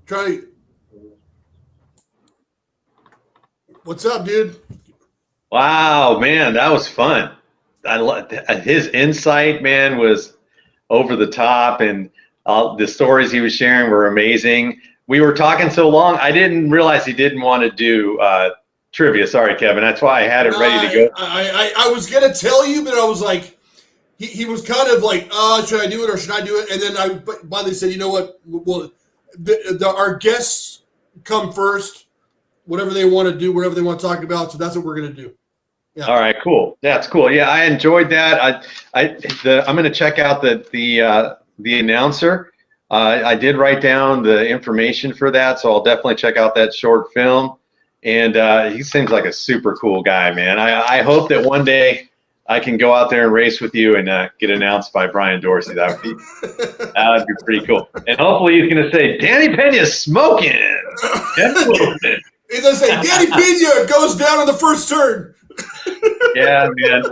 Try. What's up, dude? Wow, man, that was fun. His insight, man, was over the top, and the stories he was sharing were amazing. We were talking so long, I didn't realize he didn't want to do trivia. Sorry, Kevin. That's why I had it ready to go. I was gonna tell you, but I was like, he was kind of like, should I do it or should I do it? And then I finally said, you know what? Well, our guests come first. Whatever they want to do, whatever they want to talk about. So that's what we're gonna do. Yeah. All right, cool. That's cool. Yeah, I enjoyed that. I'm gonna check out the announcer. I did write down the information for that, so I'll definitely check out that short film. And he seems like a super cool guy, man. I hope that one day I can go out there and race with you and get announced by Bryan Dorsey. That would be pretty cool. And hopefully he's going to say, Danny Pena's smoking. He's going to say, Danny Pena goes down on the first turn. Yeah, man.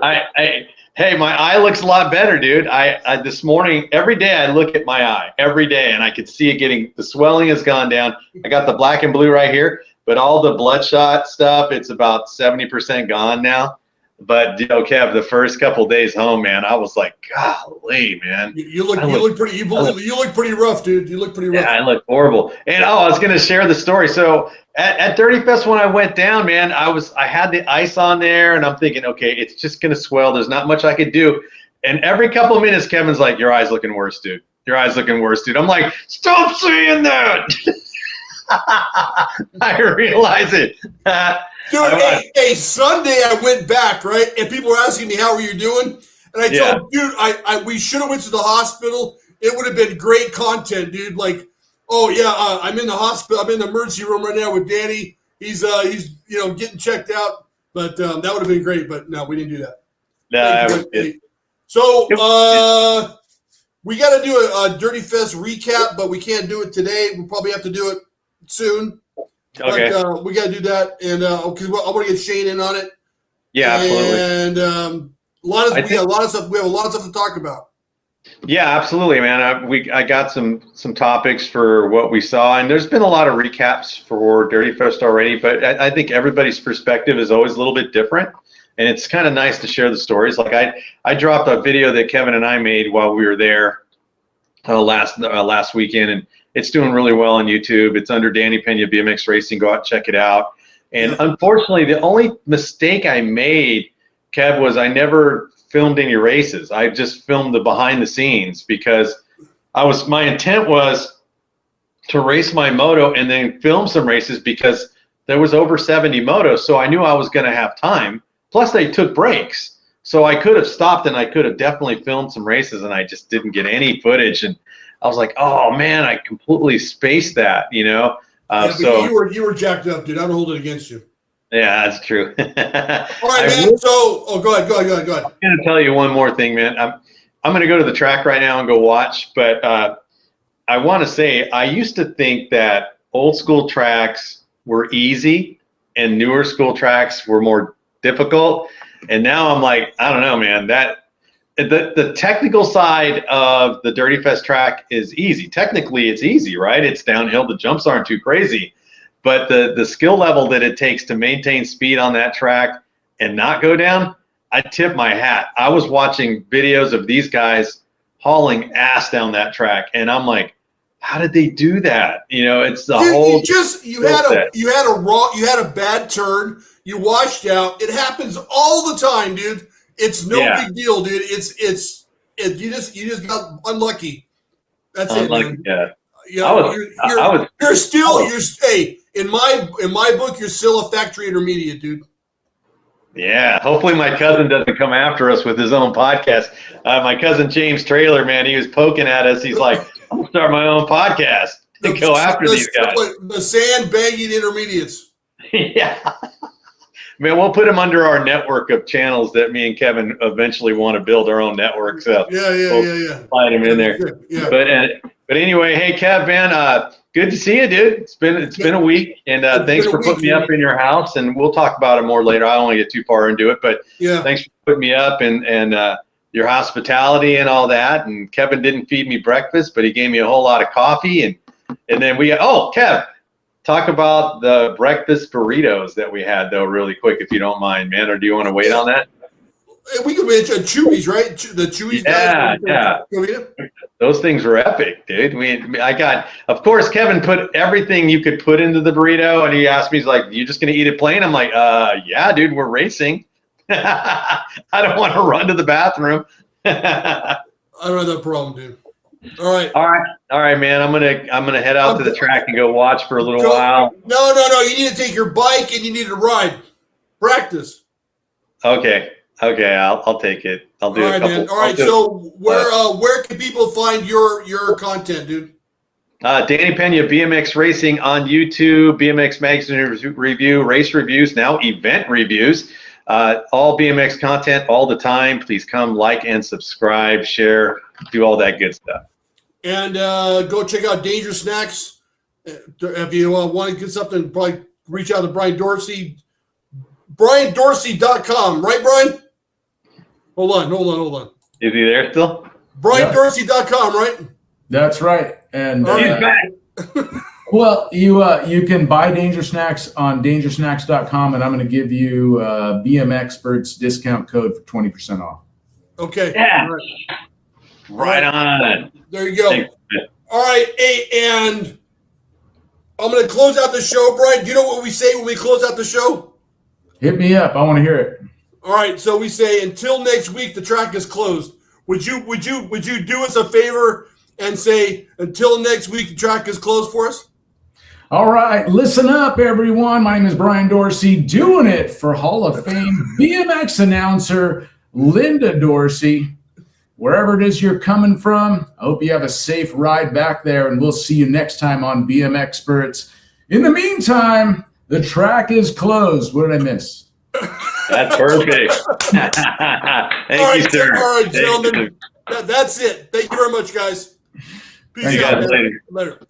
Hey, my eye looks a lot better, dude. I this morning, every day I look at my eye, every day, and I could see it the swelling has gone down. I got the black and blue right here, but all the bloodshot stuff, it's about 70% gone now. But, you know, Kev, the first couple of days home, man, I was like, golly, man. You look pretty rough, dude. You look pretty rough. Yeah, I look horrible. And I was gonna share the story. So at Dirty Fest when I went down, man, I had the ice on there, and I'm thinking, okay, it's just gonna swell. There's not much I could do. And every couple of minutes, Kevin's like, your eye's looking worse, dude. Your eye's looking worse, dude. I'm like, stop saying that. I realize it. Dude, hey, Sunday I went back, right? And people were asking me, how are you doing? And I told them, dude, we should have went to the hospital. It would have been great content, dude. Like, oh, yeah, I'm in the hospital. I'm in the emergency room right now with Danny. He's getting checked out. But that would have been great. But no, we didn't do that. So we got to do a Dirty Fest recap, but we can't do it today. We'll probably have to do it soon. Okay. But, we got to do that, and because I want to get Shane in on it. Yeah, absolutely. And we have a lot of stuff to talk about. Yeah, absolutely, man. I got some topics for what we saw, and there's been a lot of recaps for Dirty Fest already, but I think everybody's perspective is always a little bit different, and it's kind of nice to share the stories. Like I dropped a video that Kevin and I made while we were there last weekend, and it's doing really well on YouTube. It's under Danny Pena BMX Racing. Go out and check it out. And unfortunately, the only mistake I made, Kev, was I never filmed any races. I just filmed the behind the scenes because my intent was to race my moto and then film some races because there was over 70 motos, so I knew I was going to have time. Plus, they took breaks, so I could have stopped and I could have definitely filmed some races, and I just didn't get any footage. And I was like, oh man, I completely spaced that, you know. So you were jacked up, dude. I don't hold it against you. Yeah, that's true. All right, man. Go ahead. I'm going to tell you one more thing, man. I'm going to go to the track right now and go watch, but I want to say I used to think that old school tracks were easy and newer school tracks were more difficult. And now I'm like, I don't know, man, that the technical side of the Dirty Fest track is easy. Technically, it's easy, right? It's downhill. The jumps aren't too crazy. But the skill level that it takes to maintain speed on that track and not go down, I tip my hat. I was watching videos of these guys hauling ass down that track, and I'm like, how did they do that? You know, it's the whole. You had a bad turn. You washed out. It happens all the time, dude. It's no big deal, dude. You just got unlucky. That's unlucky, it, man. Yeah. You know, hey, in my book, you're still a factory intermediate, dude. Yeah, hopefully my cousin doesn't come after us with his own podcast. My cousin James Traylor, man, he was poking at us. He's like, I'm gonna start my own podcast and go after these guys. The sandbagging intermediates. Yeah. Man, we'll put him under our network of channels that me and Kevin eventually want to build our own network. So yeah. Slide him in there. Yeah. But anyway, hey Kev, man, good to see you, dude. It's been a week, and thanks for putting me up in your house. And we'll talk about it more later. I don't want to get too far into it, but thanks for putting me up and your hospitality and all that. And Kevin didn't feed me breakfast, but he gave me a whole lot of coffee. And then Kev, talk about the breakfast burritos that we had, though, really quick, if you don't mind, man. Or do you want to wait on that? We could mention Chewy's, right? The Chewy's guys. Yeah. Those things were epic, dude. Of course, Kevin put everything you could put into the burrito, and he asked me, he's like, "You just gonna eat it plain?" I'm like, yeah, dude, we're racing. I don't want to run to the bathroom. I don't have that problem, dude. All right, man. I'm gonna head out to the track and go watch for a little while. No. You need to take your bike and you need to ride. Practice. Okay. I'll take it. I'll do a couple. Man. All right. So where can people find your content, dude? Danny Pena, BMX Racing on YouTube, BMX Magazine Review, race reviews, now event reviews. All BMX content all the time. Please come like and subscribe, share, do all that good stuff. And go check out Danger Snacks. If you want to get something, probably reach out to Bryan Dorsey. BryanDorsey.com, right, Bryan? Hold on. Is he there still? BryanDorsey.com, right? That's right. And he's back. Well, you can buy Danger Snacks on dangersnacks.com, and I'm going to give you BMXPERTS discount code for 20% off. Okay. Yeah. Right on. There you go. Thanks. All right. Hey, and I'm going to close out the show, Bryan. Do you know what we say when we close out the show? Hit me up. I want to hear it. All right. So we say, until next week, the track is closed. Would you do us a favor and say, until next week, the track is closed for us? All right, listen up, everyone. My name is Bryan Dorsey, doing it for Hall of Fame BMX announcer Linda Dorsey. Wherever it is you're coming from, I hope you have a safe ride back there, and we'll see you next time on BMXPERTS. In the meantime, the track is closed. What did I miss? That's perfect. Thank you, sir. All right, gentlemen. That's it. Thank you very much, guys. Peace out. Later.